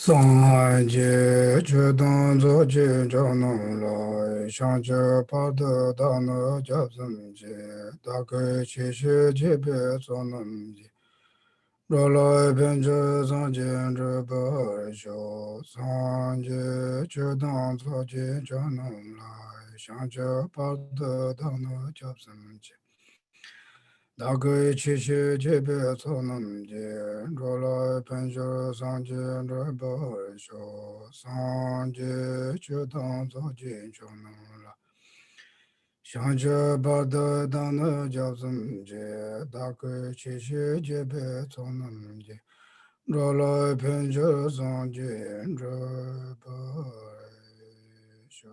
Sera Jey Monastic University. Dalai Geshe Tenley, Dalai Penjo Sanje Draba Sho Sanje Chudan Zoji Chonala Shanja Bada Dana Jabsam Je Dalai Geshe Jebe Tonam Je Dalai Penjo Sanje Draba Sho.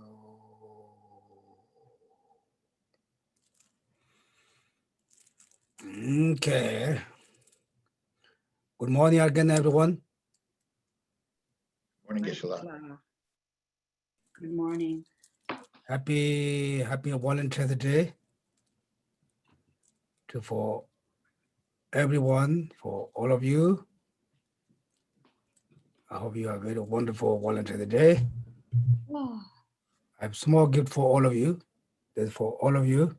Okay. Good morning again, everyone. Morning, Geshe. Good morning. Happy Volunteers Day for everyone, for all of you. I hope you have a very wonderful Volunteers Day. Oh. I have a small gift for all of you. This is for all of you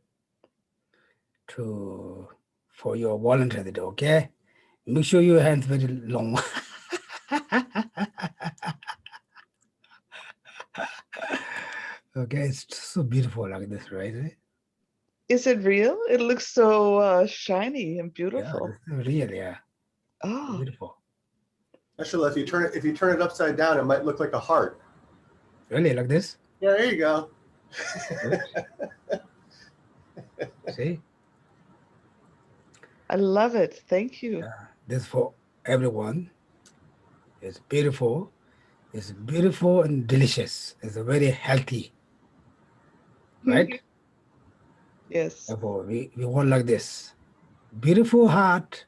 for your Volunteers Day, okay? Make sure your hands very long. Okay, it's so beautiful like this, right? Is it real? It looks so shiny and beautiful. Yeah, it's real, yeah. Oh, Beautiful. Actually, if you turn it upside down, it might look like a heart. Really, like this? Yeah, there you go. See? I love it. Thank you. Yeah, this is for everyone. It's beautiful. It's beautiful and delicious. It's very healthy, right? Yes. Therefore, we want like this. Beautiful heart,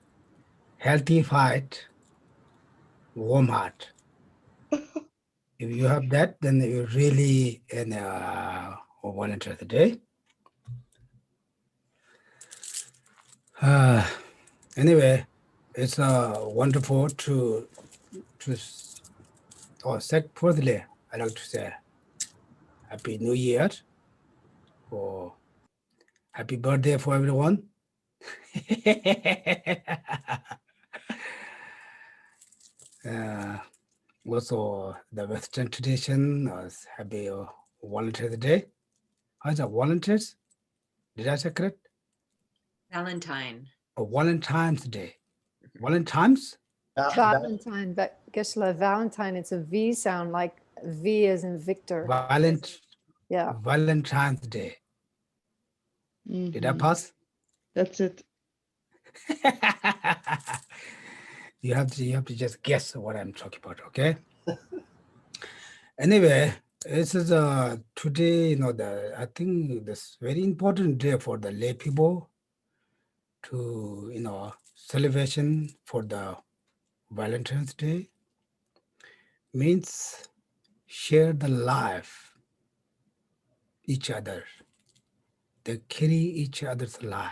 healthy fight, warm heart. If you have that, then you're really in a volunteer today. Anyway, it's wonderful to firstly, I like to say Happy New Year, or happy birthday for everyone. Also, the Western tradition is happy Volunteers Day. How's that, volunteers? Did I say correct? Valentine. Oh, Valentine's Day. Valentine's? Valentine, but Geshe, Valentine, it's a V sound, like V as in Victor. Yeah. Valentine's Day. Did I pass? That's it. You have to just guess what I'm talking about, okay? Anyway, this is today, I think this very important day for the lay people to, celebration for the Valentine's Day means share the life each other. They carry each other's life.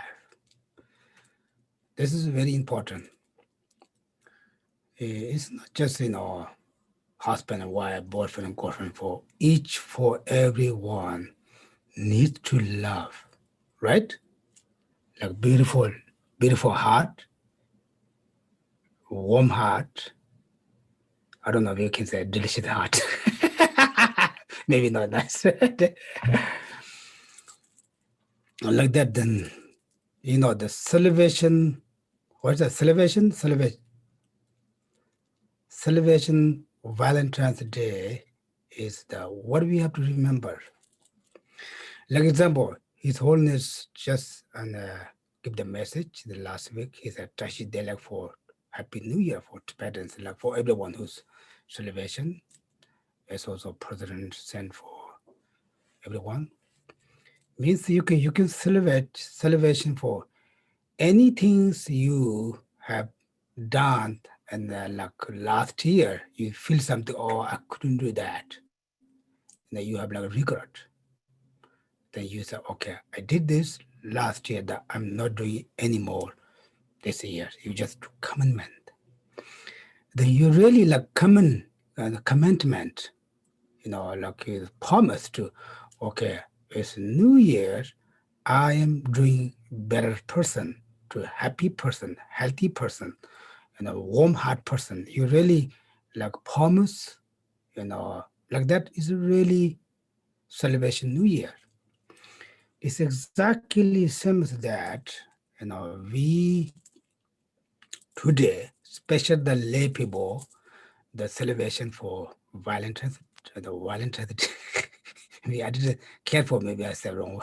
This is very important. It's not just, husband and wife, boyfriend and girlfriend, for everyone needs to love, right? Like beautiful heart, warm heart. I don't know if you can say delicious heart. Maybe not nice. Like that, then, the celebration, what is that? Celebration Valentine's Day is what we have to remember. Like example, His Holiness just give the message the last week. He said Tashi Delek for Happy New Year for Tibetans, like for everyone who's celebration. It's also President sent for everyone. Means you can celebrate celebration for any things you have done, and like last year you feel something, oh, I couldn't do that. And then you have like a regret. Then you say, okay, I did this last year that I'm not doing anymore this year. You just do commandment. Then you really like common and commitment, like his promise to, okay, it's New Year, I am doing better person, to a happy person, healthy person, warm heart person. You really like promise, like that is really celebration New Year. It's exactly same as that, we today, especially the lay people, the celebration for Valentine's, the Valentine's Day. Maybe I didn't care for, maybe I said wrong.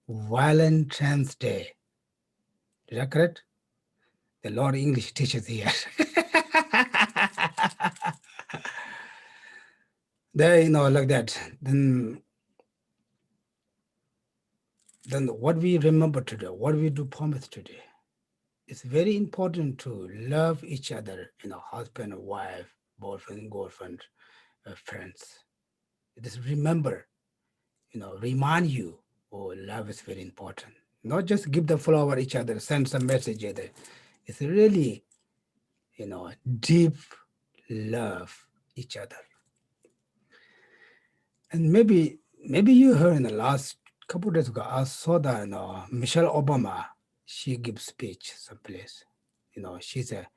Valentine's Day. Is that correct? The Lord English teachers here. They, like that. Then what we remember today, what we do promise today, it's very important to love each other, husband and wife, boyfriend, girlfriend, friends. Just remember, remind you, oh, love is very important. Not just give the flower each other, send some message either. It's really, deep love each other. And maybe you heard in the last couple of days ago, I saw that Michelle Obama, she gives speech someplace. She said,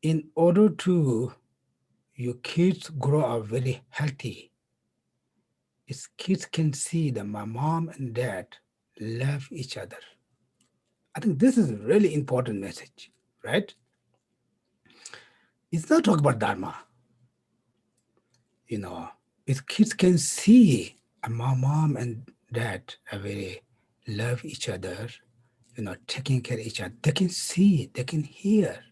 in order to your kids grow up very healthy, if kids can see that my mom and dad love each other. I think this is a really important message, right? It's not talk about Dharma. If kids can see my mom and dad are very love each other, taking care of each other, they can see, they can hear.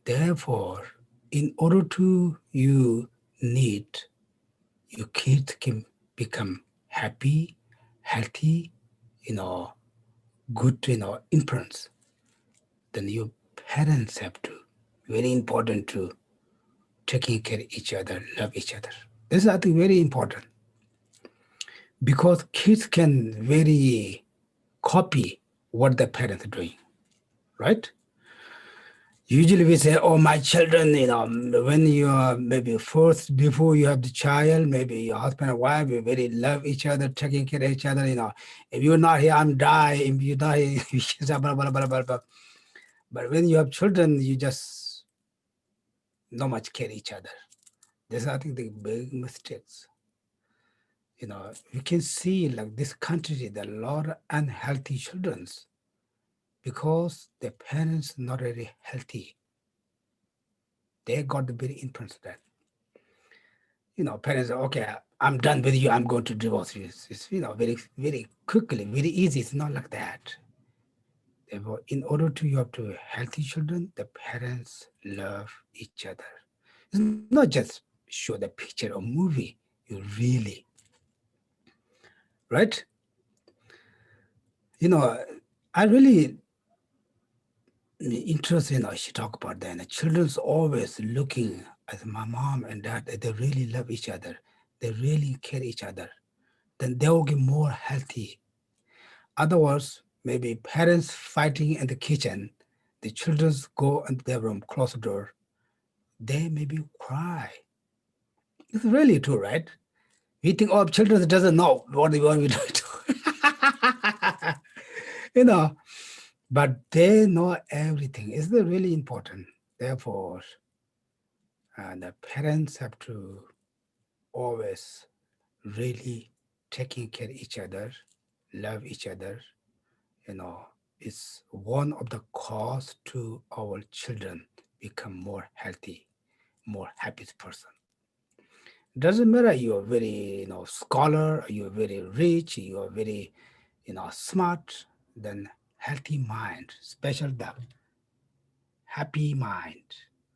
Therefore, in order to you need your kids can become happy, healthy, good, influence, then your parents have to, very important to taking care of each other, love each other. This is, I think, very important. Because kids can very copy what the parents are doing, right? Usually we say, oh, my children, when you are maybe first, before you have the child, maybe your husband and wife, you very love each other, taking care of each other, if you're not here, I'm dying, if you're not here, blah, blah, blah, blah, blah. But when you have children, you just not much care each other. This is, I think, the big mistakes. We can see like this country, there are a lot of unhealthy children because the parents not really healthy. They got the very influence of that. Parents are, okay, I'm done with you, I'm going to divorce you. It's very, very quickly, very easy. It's not like that. Therefore, in order to you have to have healthy children, the parents love each other. It's not just show the picture or movie, you really, right? I really interested, she talk about that. And the children's always looking at my mom and dad, they really love each other. They really care each other. Then they will get more healthy. Otherwise, maybe parents fighting in the kitchen, the children go into their room, close the door, they maybe cry. It's really true, right? We think, oh, children doesn't know what they want me to do. But they know everything. It's really important. Therefore, the parents have to always really taking care of each other, love each other. It's one of the cause to our children become more healthy, more happy person. Doesn't matter you're very, scholar, you're very rich, you're very, smart, then healthy mind, special the happy mind,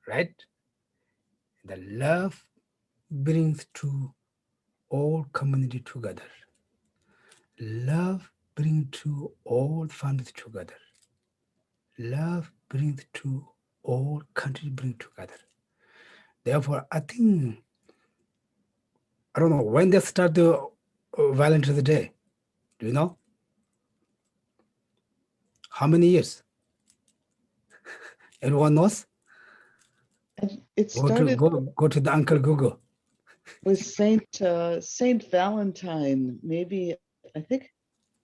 right? The love brings to all community together. Love brings to all families together. Love brings to all countries bring together. Therefore, I think, I don't know, when they start the Valentine's Day, do you know? How many years? Everyone knows? And it Go to started go to the Uncle Google. with Saint Valentine, maybe, I think,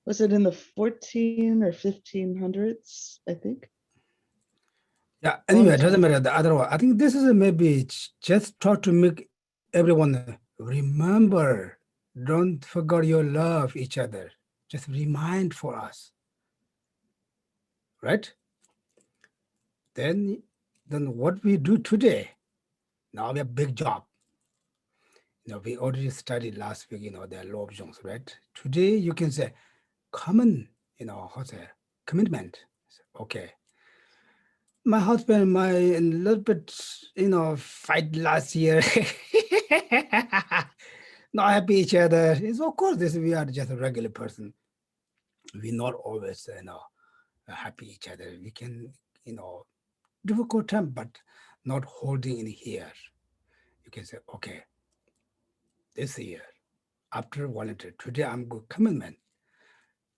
was it in the 14 or 1500s, I think? Yeah, Long anyway, it doesn't time. matter the other one. I think this is maybe just try to make everyone remember. Don't forget your love each other. Just remind for us. Right? Then what we do today, now we have a big job. We already studied last week, the law of Jones, right? Today you can say common, commitment. Okay. My husband, a little bit, fight last year. Not happy each other. It's of course we are just a regular person. We're not always, happy each other. We can, difficult time, but not holding in here. You can say, okay, this year, after volunteer, today I'm good commitment.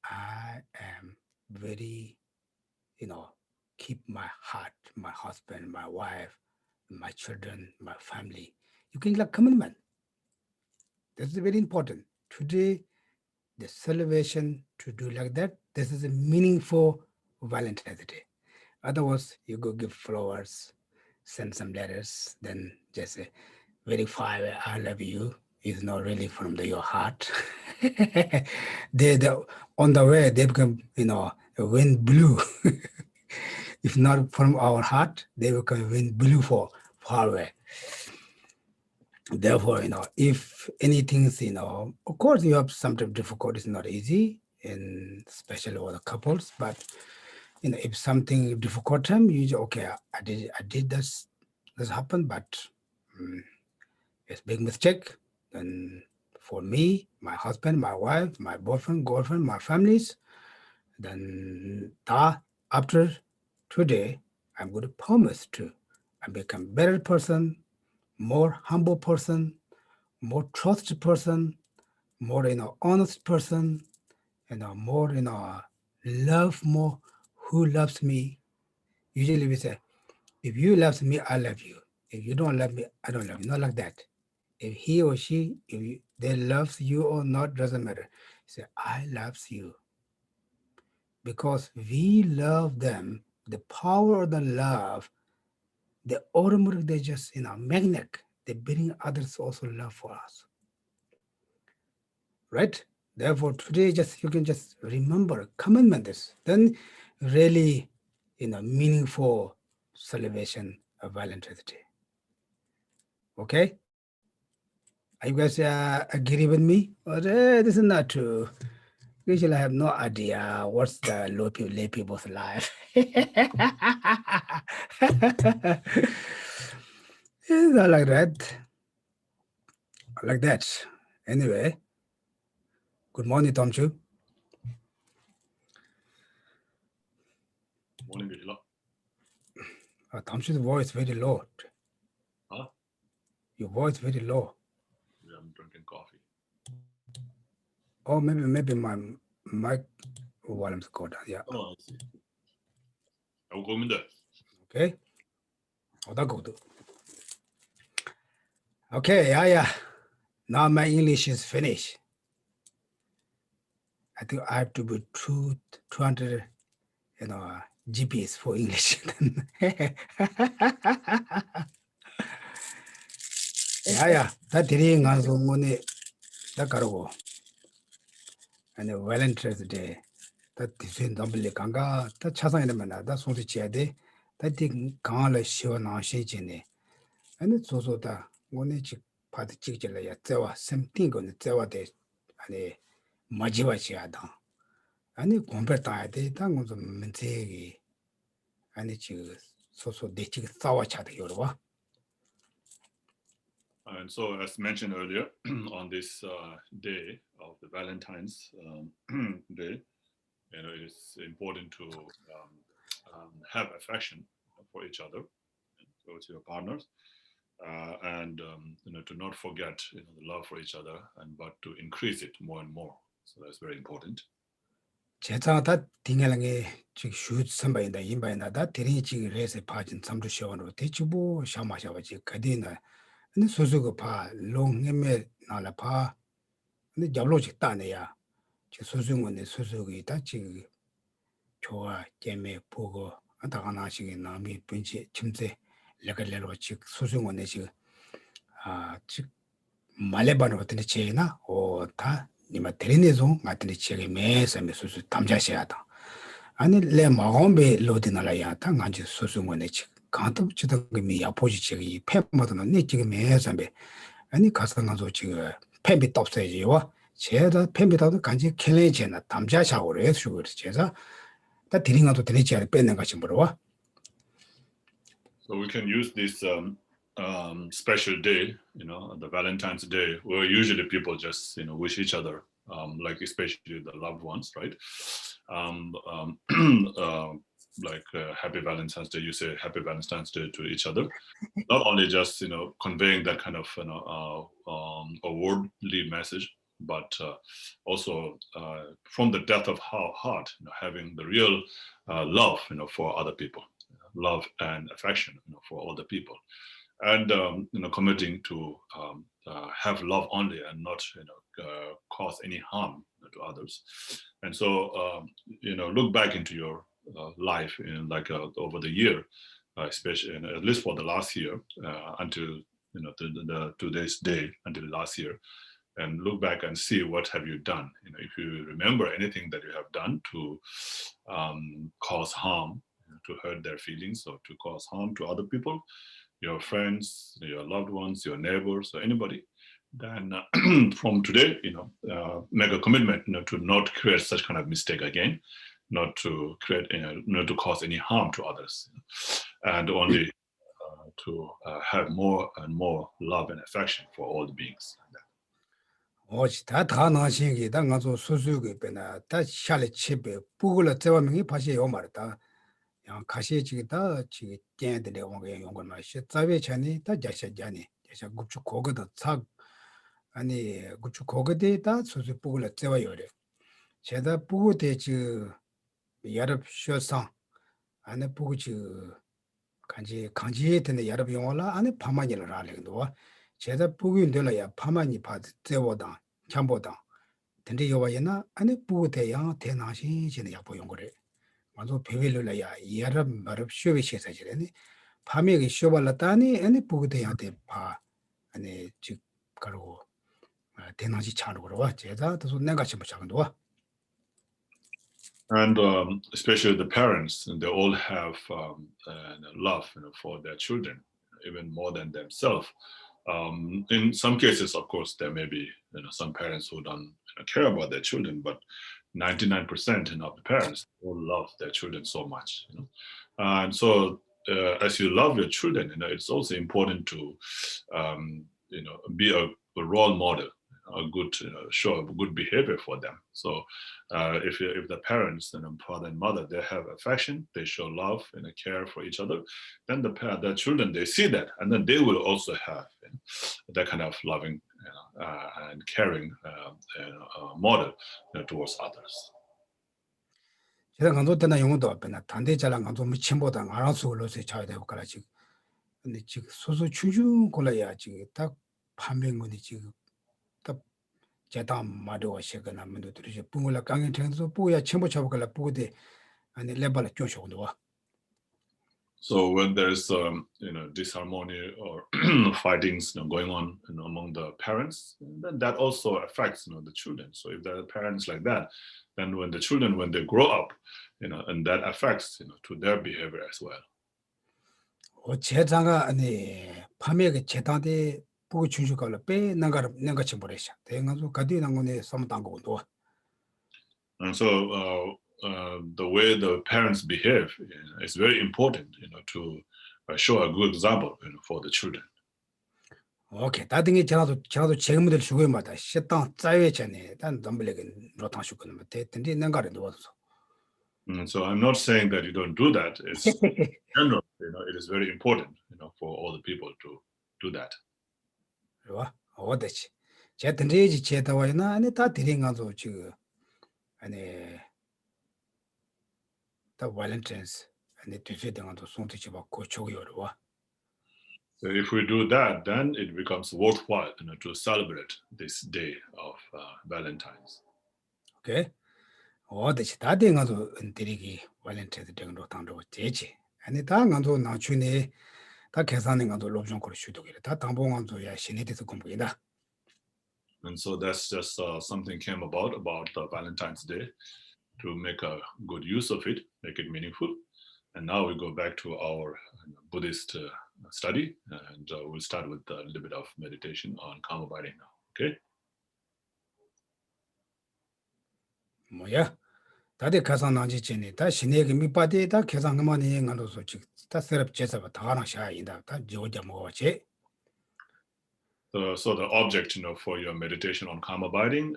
I am very, keep my heart, my husband, my wife, my children, my family. You can like commitment. This is very important. Today, the celebration to do like that, this is a meaningful Valentine's Day. Otherwise, you go give flowers, send some letters, then just verify I love you is not really from your heart. On the way, they become, wind blue. If not from our heart, they become wind blue for far away. Therefore, if anything, of course you have sometimes difficulties, not easy, and especially with the couples, but if something difficult time, you say, okay, I did this happened, but it's a big mistake. Then for me, my husband, my wife, my boyfriend, girlfriend, my families, then after today, I'm going to promise to I become better person, more humble person, more trusted person, more honest person, more love more who loves me. Usually we say, if you love me, I love you. If you don't love me, I don't love you. Not like that. If he or she, they loves you or not, doesn't matter. Say, I loves you. Because we love them, the power of the love, the automatic, they just, magnet, they bring others also love for us. Right? Therefore, today you can just remember, commitment this, then really, meaningful celebration of Valentine's Day. Okay? Are you guys agree with me? Or this is not true. Usually I have no idea what's the lay people's life. It's not like that. Like that. Anyway, good morning, Tomchu. Morning, Vigila. Tomchu's voice very low. Huh? Your voice very low. I'm drinking coffee. Oh, maybe my mic volume's go down. Yeah. Oh, I see. I will go in there. Okay. Oh, that go do. Okay, yeah. Now my English is finished. I think I have to be 200, GPs for English. Yeah. That reading as money that go. And the Valentine's Day. That different double kanga. That chasang in the that's what it's day. That thing can't let show now shade. And it's also that one each part of chicken ya tewa, same thing on the tewa de and majiwa chiada. And the compare de tango the mentegi and it's so de chick sawa chat yorwa. And so, as mentioned earlier, on this day of the Valentine's Day, it is important to have affection for each other, towards your partners, and to not forget the love for each other, but to increase it more and more. So that's very important. 제자다 딩엘랑에 즉 슈트 선바인다 인바인다 대리 지금 레세 파진 참조 시원으로 대치부 샤마샤바지 가디나 근데 소소가 파 롱에메 나라파 근데 잡로직 따네야 지 소소문에 소소가 있다 지금 좋아 게메 보고 안다가나시게 남이 분지 침세 레벨로 즉 소소문에 지금 즉 말레바노 같은 체나 오다 니마 데리네종 같은 체게 매서메 소소 담자셔야다 아니 레 마음베 로디나라야 당한지 소소문에 즉 간도 지도 미 아포지 체기 폐모도는 네 지금 매서메 아니 가상가서 지금 폐비 떴어야지와 제가 폐비다도 간지 켈레제나 담자샤고로 해서 제가 다 드링아도 드리지 않을 뺏는 것이 뭐로와 So we can use this special day, the Valentine's Day, where usually people just, wish each other, like especially the loved ones, right? Like Happy Valentine's Day, you say Happy Valentine's Day to each other. Not only just, conveying that kind of, a worldly message, but also from the depth of heart, having the real love, for other people. Love and affection, for all the people, and committing to have love only and not, cause any harm to others. And so, look back into your life in over the year, especially at least for the last year until the today's day until last year, and look back and see what have you done. If you remember anything that you have done to cause harm, to hurt their feelings or to cause harm to other people, your friends, your loved ones, your neighbors, or anybody, then from today, make a commitment, to not create such kind of mistake again, not to create, not to cause any harm to others, and only to have more and more love and affection for all the beings. 오지 다 나시기 다 가서 수수기 배나 다 샤레 칩에 부글라 제와명이 파시 요 말다 야 가시 지기다 지 땡들에 온게 용걸 마시 자베 전에 다 자샤자니 자샤 굽주 고거도 차 아니 굽주 고거데다 수수 부글라 제와 요래 제가 부고대 지 여러 쇼상 안에 부고 지 간지 강지에 되는 여러 용어라 안에 파만이를 알려도 제가 부고 될어야 파만이 파 제와다 참보다 근데 요와이나 안에 부대야 대나시 지는 약보 용거래 먼저 배vel을야 여러 말업 쇼비 시사지래니 밤에 쇼발라다니 안에 부대야한테 파 안에 즉 가로 대나시 차로 와 제가 또 내가 좀 작은도 와 And especially the parents, they all have love, for their children, even more than themselves. In some cases, of course, there may be some parents who don't care about their children, but 99% of the parents all love their children so much. And so, as you love your children, it's also important to be a role model, a good show of good behavior for them. So if the parents and father and mother, they have affection, they show love and care for each other, then the children, they see that, and then they will also have that kind of loving and caring model towards others. 제가 간도 때나 용어도 앞에나 단대자랑 간도 미침보다 알아서 올려서 쳐야 되고 그라 지금 근데 지금 소소 추중 골라야 지금 딱 판명문이 지금 딱 제다 마도 시거나 문도 들으시 뿡을라 강연 tren서 뿌야 첨부 잡을라 뿌데 아니 레벨 쪼쇼도 와 So when there's disharmony or fightings going on among the parents, then that also affects the children. So if there are parents like that, then when the children, when they grow up, and that affects to their behavior as well. 제자가 아니 밤에 제단데 보고 주주가를 빼 내가 좀 버렸어. 대가서 가디 나고네 섬당고도. And so the way the parents behave is very important, to show a good example for the children. 오케이. 다등이 전화도 책임들 주고 마다 식당 짜외 전에 단 넘블레게 로탕 주고는 뭐 된디 nen가를 놓아서. And so I'm not saying that you don't do that. It's general, it is very important, for all the people to do that. 와, 어디지? 제 든지지 제다와이나 아니 다 드링가서 지금 아니 the Valentine's and the Tuesday on the Sunday about Kochoyo. So if we do that, then it becomes worthwhile, to celebrate this day of Valentine's. Okay. All the studying on the Dirigi Valentine's Day on the Jeji. And the tongue on the Nachune, that Kasaning on the Lobjon Korshudo, that Tambong on the Shiniti to complete. And so that's just something came about Valentine's Day to make a good use of it, make it meaningful. And now we go back to our Buddhist study, and we'll start with a little bit of meditation on karma abiding now. Okay? Moya, Tadi Kasan Naji Chini, that Shinegi Mipati, that Kasangamani and also that syrup Jesava Tana Shai in that Georgia Moche. So the object, for your meditation on karma abiding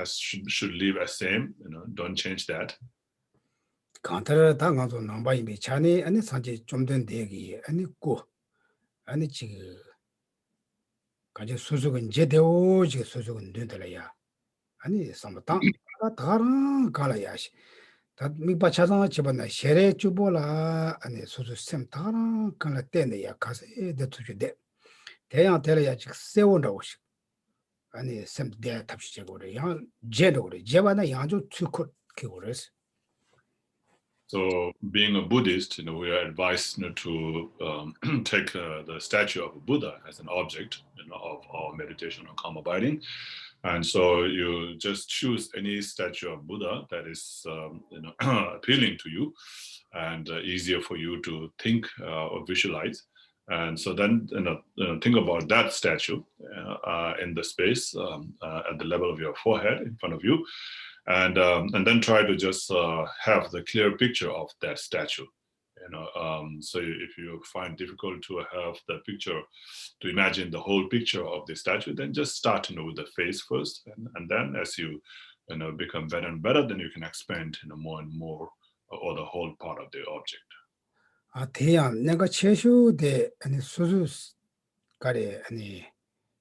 should leave as same. Don't change that. Counter Tanganzo Namba in Bichani and the Sanji Jumden Degi and the Go and the Chig Kaja Suzugan Jedeo, Suzugan Duntalaya. And some Tang Taran Kalayash. That Mipachazan Chibana Shere Chubola and the Suzu Sem Taran Kalatene Yakase the Tujude. They are Teleyachik Sewonosh. And the Sem Dea Tapshigore, young Jedore, Jevana Yanjo Tukut Kigores. So being a Buddhist, we are advised to take the statue of a Buddha as an object of our meditation on karma abiding. And so you just choose any statue of Buddha that is appealing to you and easier for you to think or visualize. And so then think about that statue in the space at the level of your forehead in front of you. And then try to just have the clear picture of that statue. So if you find difficult to have the picture, to imagine the whole picture of the statue, then just start with the face first, and then as you become better and better, then you can expand more and more, or the whole part of the object. 내가 최초대 아니 수수 가래 아니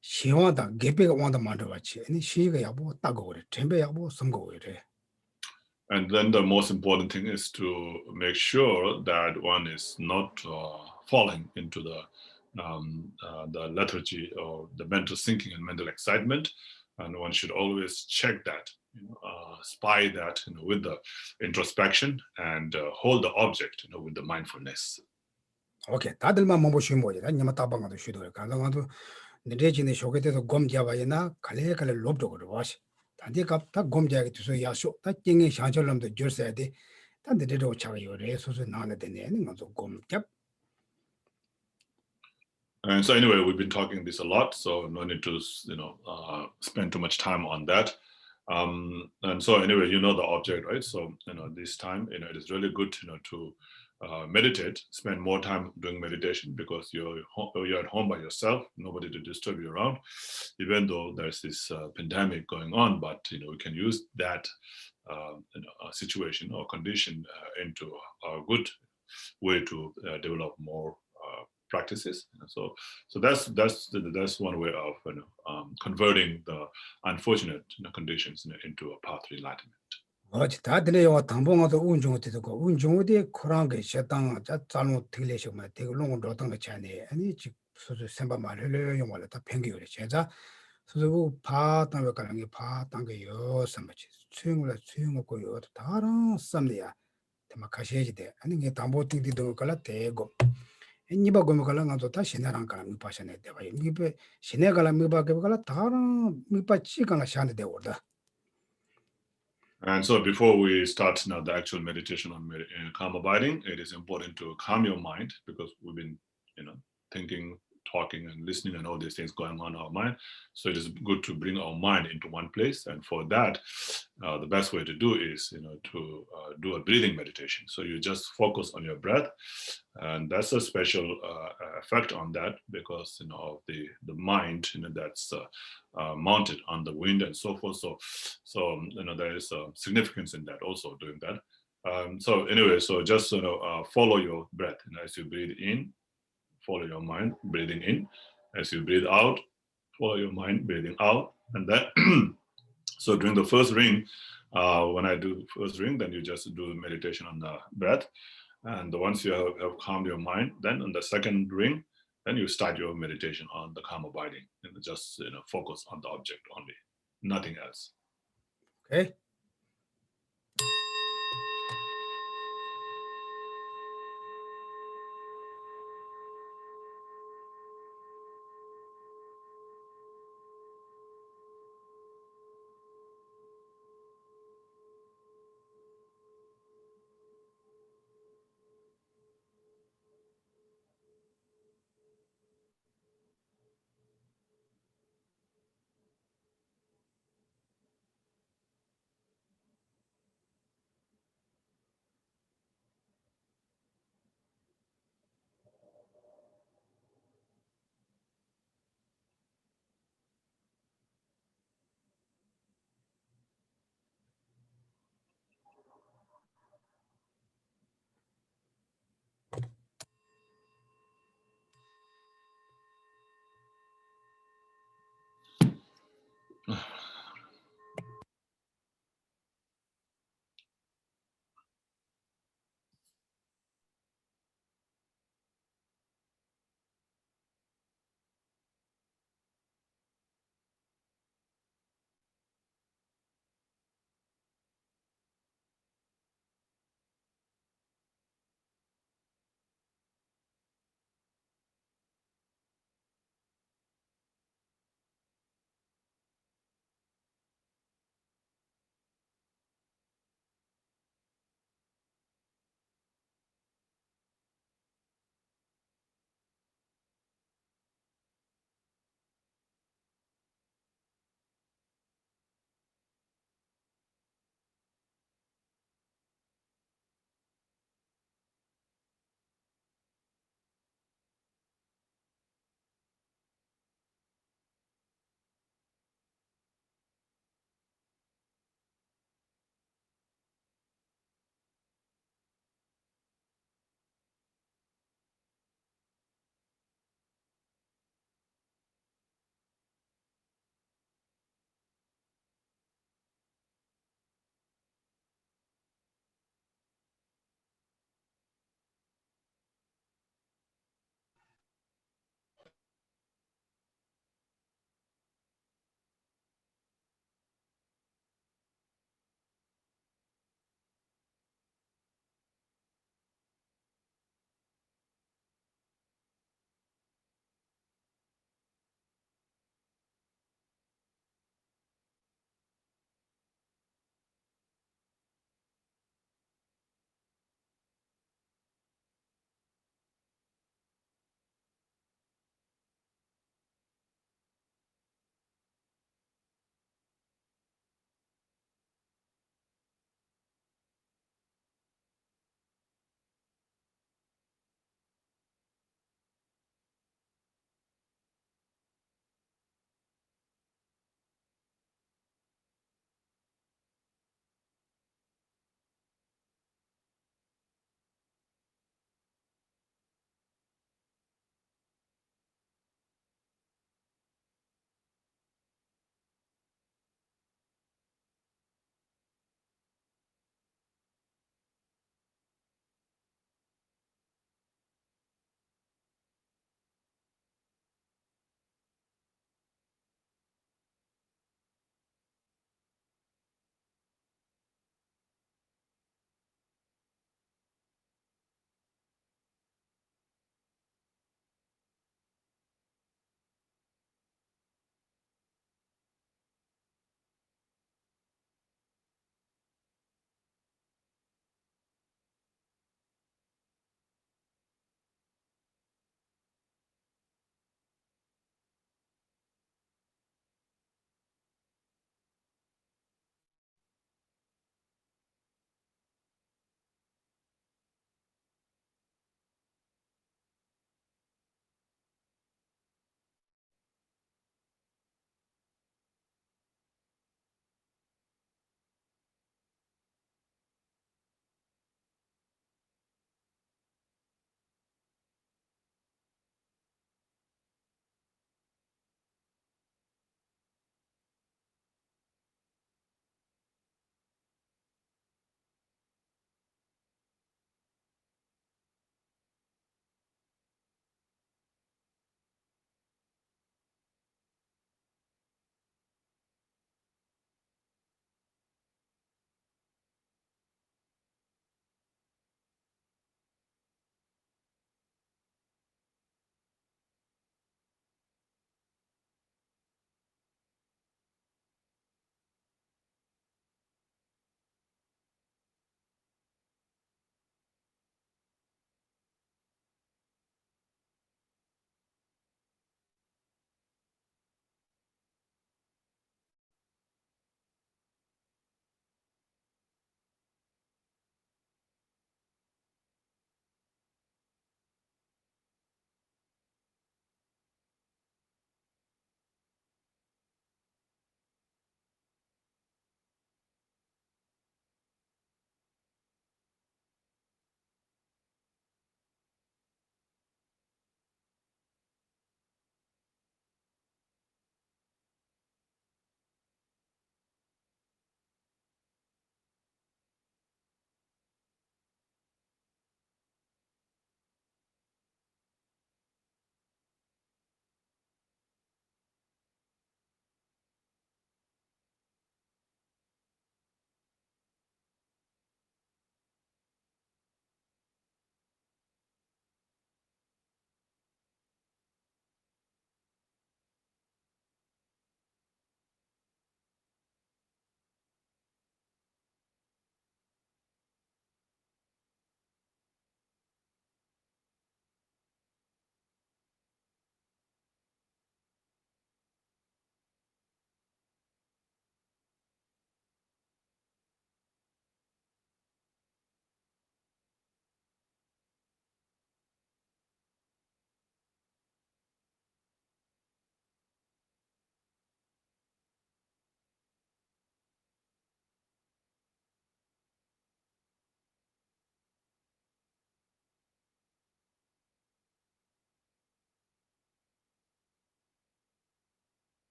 시와다 개배가 원다 만들었지 아니 시가 야보 따고 그래 전배 야보 섬고 그래. And then the most important thing is to make sure that one is not falling into the lethargy or the mental thinking and mental excitement, and one should always check that, spy that, with the introspection, and hold the object, with the mindfulness. 오케이, 다들만 뭐 쉬운 거지. 난 냐마 따방가도 쉬도록 가능한도 내래진의 쇼게대도 곰자바이나 갈래갈래 롭도 그래 와시. 단지 갑다 곰자게 두서 야쇼. 다 찡이 샹철럼도 줄서야 돼. 단데도 차가 요래 소소 나네 되네. 가서 곰잡. And so anyway, we've been talking this a lot, so no need to spend too much time on that. And so anyway, the object, right? So this time, it is really good, to meditate, spend more time doing meditation, because you're at home by yourself, nobody to disturb you around, even though there's this pandemic going on. But we can use that situation or condition into a good way to develop more practices. So that's one way of converting the unfortunate conditions into a path to enlightenment. 어찌 다들이요 당봉어도 운중어도 그 운중어디 코랑게 셔당 자 잘못 틀리셔만 되고 롱도 어떤 거 차네 아니 지 소소 semba 말을 용어를 다 팽기를 제자 소소 파당을 가는 게 파당게 요 삼바치 수용을 거요 다른 쌈이야 대마 가셔야지 돼 아니 게 담보 띵디도 걸라 대고 니바 고모 걸라 나도 다 신나랑 가라 미파셔네 대바 미베 신내 걸라 미바게 걸라 다른 미파치 가라 샤네 대오다. And so before we start now the actual meditation on karma abiding, it is important to calm your mind, because we've been, thinking, talking and listening and all these things going on in our mind. So it is good to bring our mind into one place. And for that, the best way to do is, to do a breathing meditation. So you just focus on your breath, and that's a special effect on that, because of the mind, that's mounted on the wind and so forth. So there is a significance in that also, doing that. So anyway, so just follow your breath, as you breathe in, follow your mind breathing in. As you breathe out, follow your mind breathing out. And then so during the first ring, When I do first ring, then you just do meditation on the breath. And once you have calmed your mind, then on the second ring, then you start your meditation on the calm abiding and just focus on the object only, nothing else. Okay.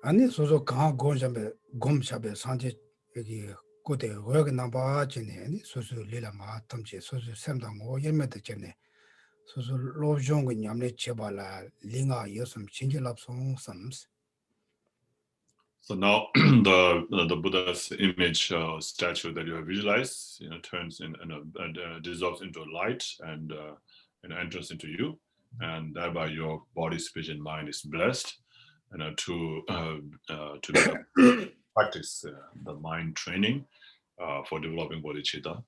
아니 소소 강 고점에 곰샵에 산지 여기 고대 어가 나봐 전에 아니 소소 리라마 탐지 소소 샘당고 예매도 전에 소소 로종고 냠네 제발라 링아 여섬 진실랍송 섬스. So now the Buddha's image statue that you have visualized, turns in and dissolves into light and enters into you, and thereby your body, speech, and mind is blessed, to practice the mind training for developing bodhicitta.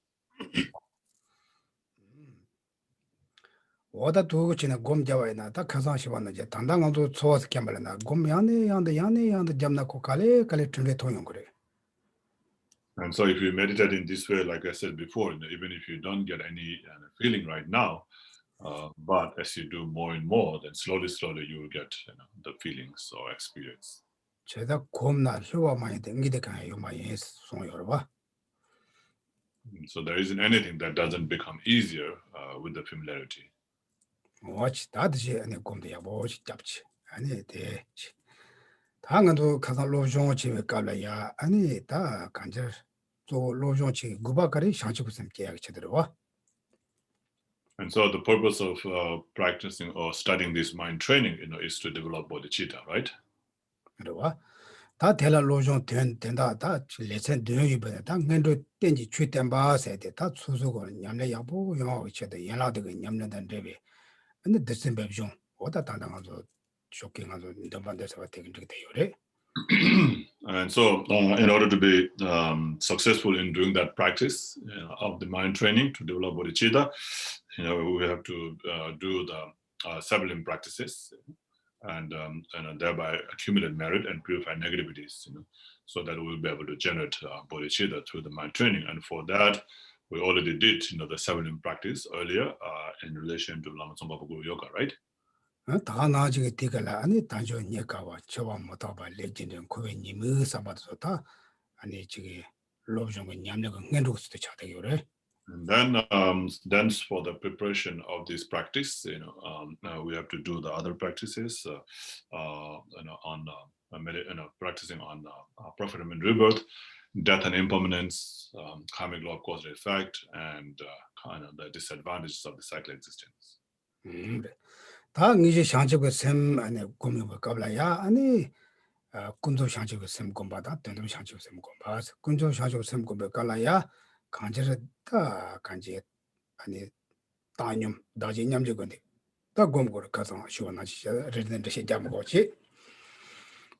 오다 두고 지나 곰 잡아야나 다 가상시 왔는지 당당한도 좋아서 캠발나 곰 야네 잡나고 칼에 틀에 통용 그래. And so if you meditate in this way, like I said before, even if you don't get any feeling right now, but as you do more and more, then slowly you will get the feelings or experience. 제가 곰나 효와 많이 댕기데 가요 많이 송여봐. So there isn't anything that doesn't become easier with the familiarity. 뭐지 다듯이 아니 곰도야 뭐지 잡지 아니 대 당한도 가서 로종어 집에 깔라야 아니 다 간절 또 로종어 집 구바가리 상치고 셈 계약 제대로. And so the purpose of practicing or studying this mind training, is to develop bodhicitta, right? 그래와 다 대라 로종 된다 다 레센 되기 보다 다 겐도 땡지 취된 바세 다 수수고 냠내 야보 영어 이체도 연락되고 냠내던 데비 근데 됐은 배종 오다 당당하서 쇼킹하서 인도반대서 되게 돼요래. And so in order to be successful in doing that practice of the mind training to develop bodhicitta, we have to do the seminal practices and thereby accumulate merit and purify negativities, so that we'll be able to generate bodhicitta through the mind training. And for that, we already did, the seminal practice earlier in relation to Lama Zopa Rinpoche yoga, right? 다 나중에 되갈라 아니 단조 니가와 저와 못하바 레진은 고wen이 무사바도다 아니 저기 로종고 냠내고 겐도스도 차대요래. And then for the preparation of this practice, we have to do the other practices, practicing on profit and rebirth, death and impermanence, karmic law of cause and effect, and the disadvantages of the cycle existence. 다 이제 상처가 샘 안에 고민을 qabla야 아니 군조 상처가 샘 공부다 된도 상처가 샘 공부 군조 상처가 샘 공부 qabla야 간절다 간지 아니 다뇽 다지 냠적인데 다 공부를 가서 시원하지 레전드 시작하고지.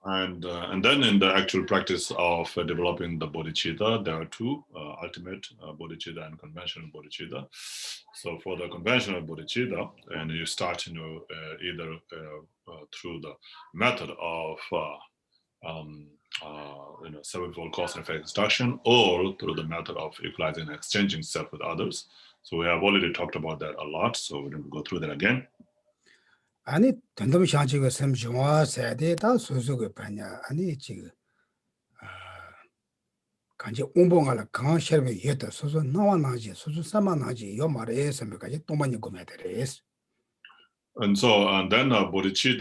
And then in the actual practice of developing the bodhicitta, there are two, ultimate bodhicitta and conventional bodhicitta. So for the conventional bodhicitta, and you start, either through the method of sevenfold cause and effect instruction, or through the method of equalizing and exchanging self with others. So we have already talked about that a lot, so we don't go through that again. 아니 된도 상처가 샘 중화 세대 다 소소가 반야 아니 지금 간지 온봉하라 강 셔베 예다 소소 나와나지 소소 사만하지 요 말에 섬까지 또 많이 고매들레스. And so, and then bodhicitta,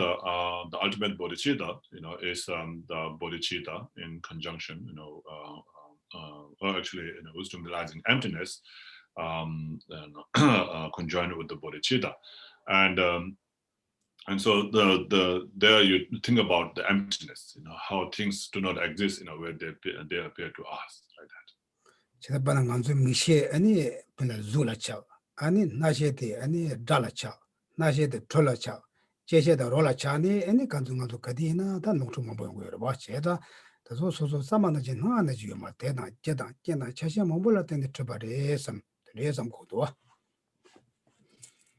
the ultimate bodhicitta, is the bodhicitta in conjunction, or actually, wisdom realizing emptiness, conjoined with the bodhicitta, and so there you think about the emptiness, how things do not exist, where they appear to us, like that. 제가 반응 감수 미시에 아니 근데 줄라차 아니 나셰데 아니 달라차 나셰데 톨라차 제셰다 롤라차니 아니 간중간도 가디나 다 농촌만 보는 거예요. 봐 제가 다소 소소 사만하지 나나지 뭐 대나 제다 제나 차시 뭐 몰라 텐데 트바레섬 레섬 고도.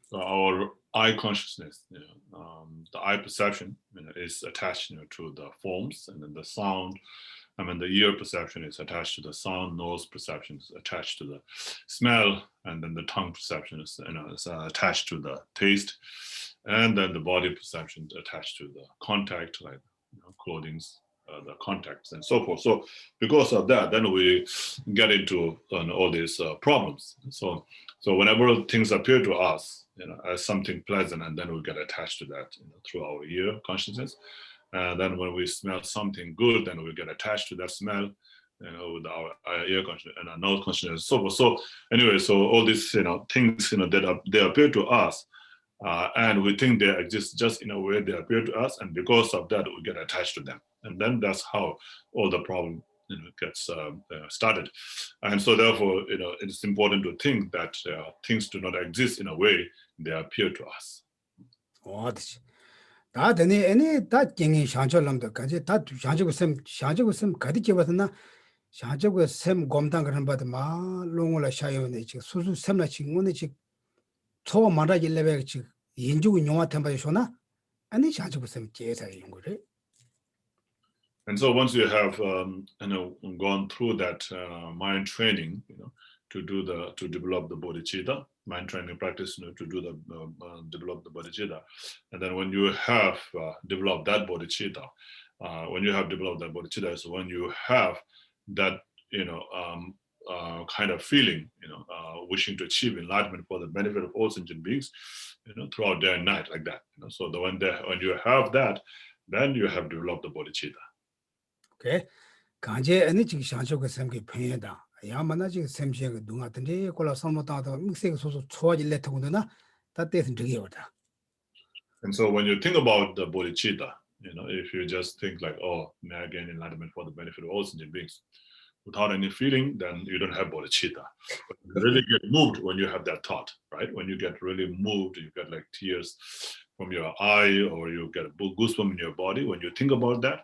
So our eye consciousness, the eye perception, is attached, to the forms, and then the sound. The ear perception is attached to the sound. Nose perception is attached to the smell, and then the tongue perception is, is attached to the taste, and then the body perception is attached to the contact, like clothing, the contacts, and so forth. So because of that, then we get into all these problems. So whenever things appear to us, as something pleasant, and then we get attached to that, through our ear consciousness. Then when we smell something good, then we get attached to that smell, with our ear consciousness and our nose consciousness and so forth. So anyway, so all these, things, they appear to us, and we think they exist just in a way they appear to us, and because of that, we get attached to them. And then that's how all the problem gets started. And so therefore, it's important to think that things do not exist in a way they appear to us. 다 되니 애니 다 갱이 샹절람도 가지 다 샹저고 셈 가디 깨봤나 샹저고 셈 곰당 그런 바도 마 롱올라 샤요네 지 수수 셈나 친구네 지 초 마라지 레벨 지 인주고 용화 템바이 쇼나 아니 샹저고 셈 제사 용거래. And so once you have gone through that mind training, to develop the bodhicitta, mind training practice, to develop the bodhicitta, and then when you have developed that bodhicitta, so when you have that kind of feeling, wishing to achieve enlightenment for the benefit of all sentient beings, throughout day and night, like that. So when you have that, then you have developed the bodhicitta. Okay, 간제 애니 지 샹저고 셈게 편이다. 야만나 지 셈시가 누가든지 콜라 선모다도 믹스가 소소 초아질래 타고나 다 때는 되게 오다. And so when you think about the bodhicitta, if you just think like, oh, may I gain enlightenment for the benefit of all sentient beings, without any feeling, then you don't have bodhicitta. But you really get moved when you have that thought, right? When you get really moved, you get like tears from your eye, or you get a goosebump in your body. When you think about that,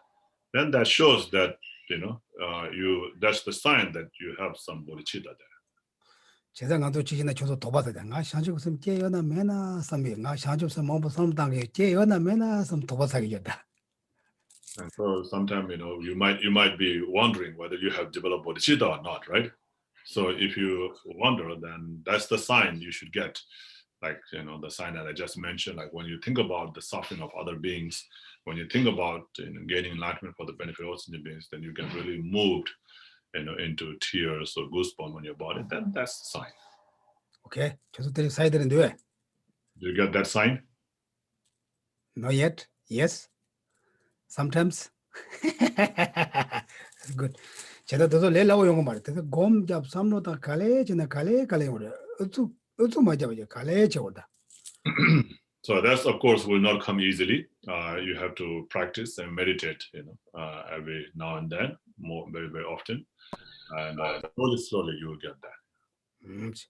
then that shows that that's the sign that you have some bodhicitta there. 제상간도 지진에 저도 도받아야 나 샹저고 셈 깨여나 매나 섬이 나 샹저고 셈 뭐뭐 섬당에 깨여나 매나 섬 도받아야겠다. And so sometimes you might be wondering whether you have developed bodhicitta or not, right? So if you wonder, then that's the sign you should get, like the sign that I just mentioned. Like when you think about the suffering of other beings, when you think about gaining enlightenment for the benefit of all sentient beings, then you get really moved, into tears or goosebumps on your body. Then that's the sign. Okay, 저도 사이드는데 왜? Do you get that sign? Not yet. Yes. Sometimes. Good. 제가 더 내려고 용거 말이야. 그래서 곰잡 삼로다 갈래 오래. 어쩌 맞아요. 갈래 저다. So that's, of course, will not come easily. You have to practice and meditate, every now and then, very, very often. And slowly you will get that.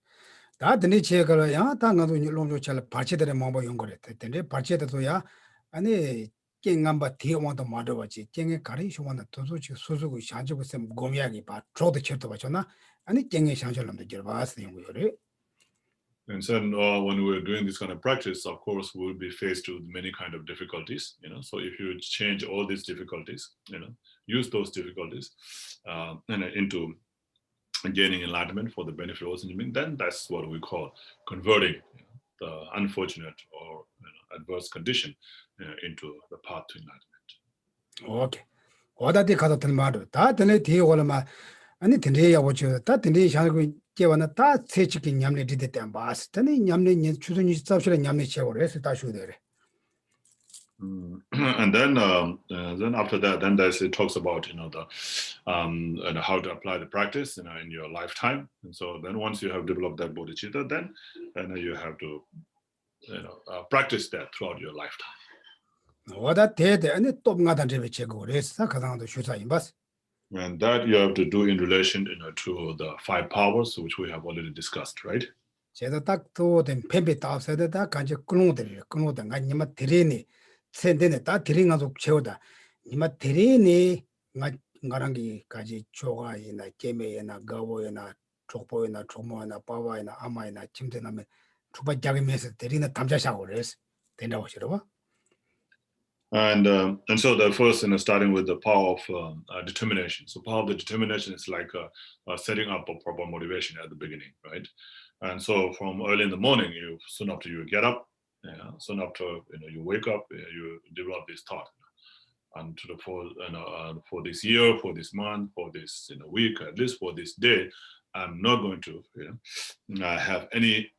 다 드니 제가 야 당가도 롱조 잘 발치들의 뭐뭐 연거래. 근데 발치들도야 아니 깽감바 디오만도 마도바지 깽에 가리 쇼만도 도소치 소소고 샤지고 셈 고미야기 바 조도 쳇도 바잖아. 아니 깽에 샤절람도 저바스 연거래. And so when we're doing this kind of practice, of course, we'll be faced with many kind of difficulties. So if you change all these difficulties, use those difficulties into gaining enlightenment for the benefit of all sentient beings, then that's what we call converting the unfortunate or adverse condition into the path to enlightenment. Okay. 어디다 가서 들 말도 다 드네 뒤에 올라마 아니 드네야 보죠. 다 드네 샤고 제와나 다 세치기 냠네 디데 때 바스. 드네 냠네 추선이 잡실에 냠네 채워래. 해서 다 쉬어되래. And then after that, then it talks about how to apply the practice in your lifetime. And so then once you have developed that bodhicitta, then you have to practice that throughout your lifetime. 어디다 대대 아니 또 뭔가다 제베 제고 그래서 가상도 쉬사인 바스. And that you have to do in relation to the 5 powers, which we have already discussed, right? 제가 딱또 된 펜베 따서다 간제 끊어들 아니마 드리니 센데네 다 드링아서 채우다 이마 드리니 나랑기 가지 조가이나 게메나 가보이나 족보이나 조모나 빠와이나 아마이나 침대나면 주바작이면서 드리는 담자샤고 그래서 된다고 싫어. And so the first, starting with the power of determination. So power of the determination is like setting up a proper motivation at the beginning, right? And so from early in the morning, soon after you get up, soon after you wake up, you develop this thought. And for this year, for this month, for this week, at least for this day, I'm not going to have any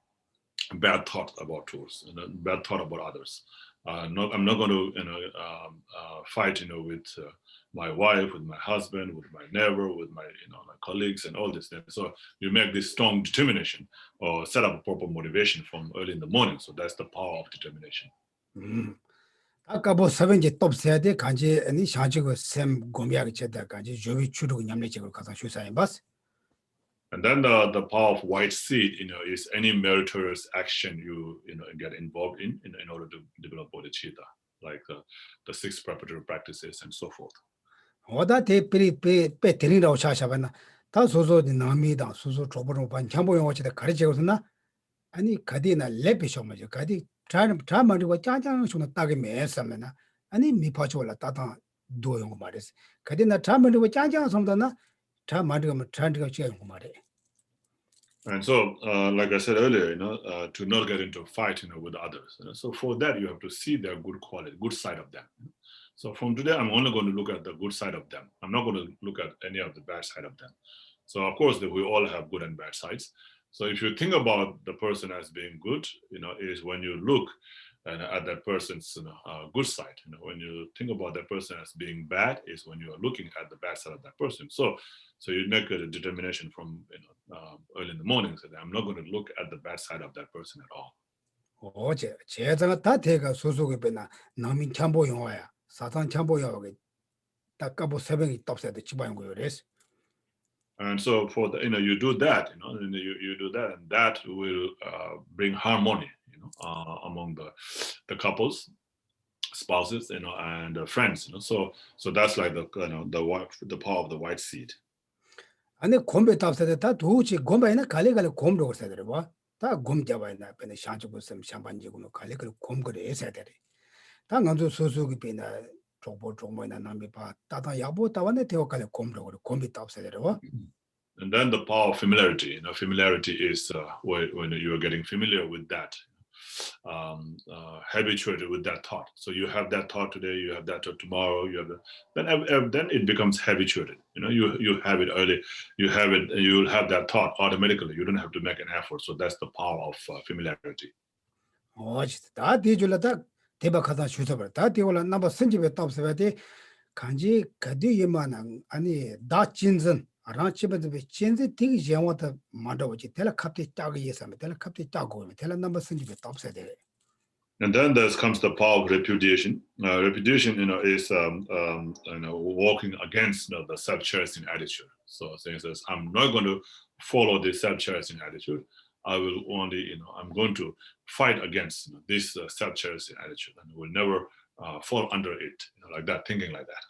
bad thought about tools, bad thought about others. I'm not going to fight with my wife, with my husband, with my neighbor, with my my colleagues, and all this thing. So you make this strong determination or set up a proper motivation from early in the morning. So that's the power of determination. 아까 뭐 세번째 톱세야 돼 간지 아니 샤지고 샘 고미하게 쳤다 간지 조비 추르고 냠내적으로 가서 휴사해 봤어. And then the power of white seed, is any meritorious action you get involved in order to develop bodhicitta, like the 6 preparatory practices and so forth. 어다 대필이 빼 데리라고 샤샤바나 다 소소디 남이다 소소 조보로 반 참보용 어치다 가르치고서나 아니 가디나 레피쇼마죠 가디 자마리고 짜장 쇼나 따게 매서면나 아니 미파초라 따다 도용 말했어 가디나 자마리고 짜장 섬다나 자마리고 트렌드가 지금 말해. And so, like I said earlier, to not get into a fight, with others. So for that, you have to see their good quality, good side of them. So from today, I'm only going to look at the good side of them. I'm not going to look at any of the bad side of them. So of course, we all have good and bad sides. So if you think about the person as being good, is when you look at that person's good side. When you think about that person as being bad, is when you are looking at the bad side of that person. So you make a determination from early in the morning. So that I'm not going to look at the bad side of that person at all. 어제 제자가 다 대가 소속이 배나 남인 참보 영화야 사탄 참보 영화가 딱 까보 새벽이 떴어야 돼 지방 거래서. And so for the, you do that, and you do that, and that will bring harmony, among the couples, spouses, and friends, So that's like the power of the white seed. 아니 곰배 답사대 다 도치 곰바이나 갈래갈래 곰로 써야 돼 봐. 다 곰잡아이나 배는 샤주고 섬 샴반지고 갈래갈래 곰거래 해야 돼. 다 간주 소속이 배나 조보이나 남이 봐. 다다 야보 다원에 대어갈래 곰로 그래 곰비 답사야 돼 봐. And then the power of familiarity. Familiarity is when you are getting familiar with that, habituated with that thought. So you have that thought today, you have that thought tomorrow, you have then it becomes habituated. You have it early, you will have that thought automatically. You don't have to make an effort. So that's the power of familiarity. 다 뒤줄라다 대박하다 주서버. 다 뒤올라 나버 선집에 답사베데 간지 가디예만 아니 다 진전 아라치베데 진제 되게 영화다 만다오지 텔라 갑자기 짜고 예사면 텔라 갑자기 짜고 텔라 넘버 선집에 답사데. And then there comes the power of repudiation. Repudiation, is walking against the self-cherishing attitude. So saying says, I'm not going to follow this self-cherishing attitude. I will only, I'm going to fight against this self-cherishing attitude, and will never fall under it. Like that, thinking like that.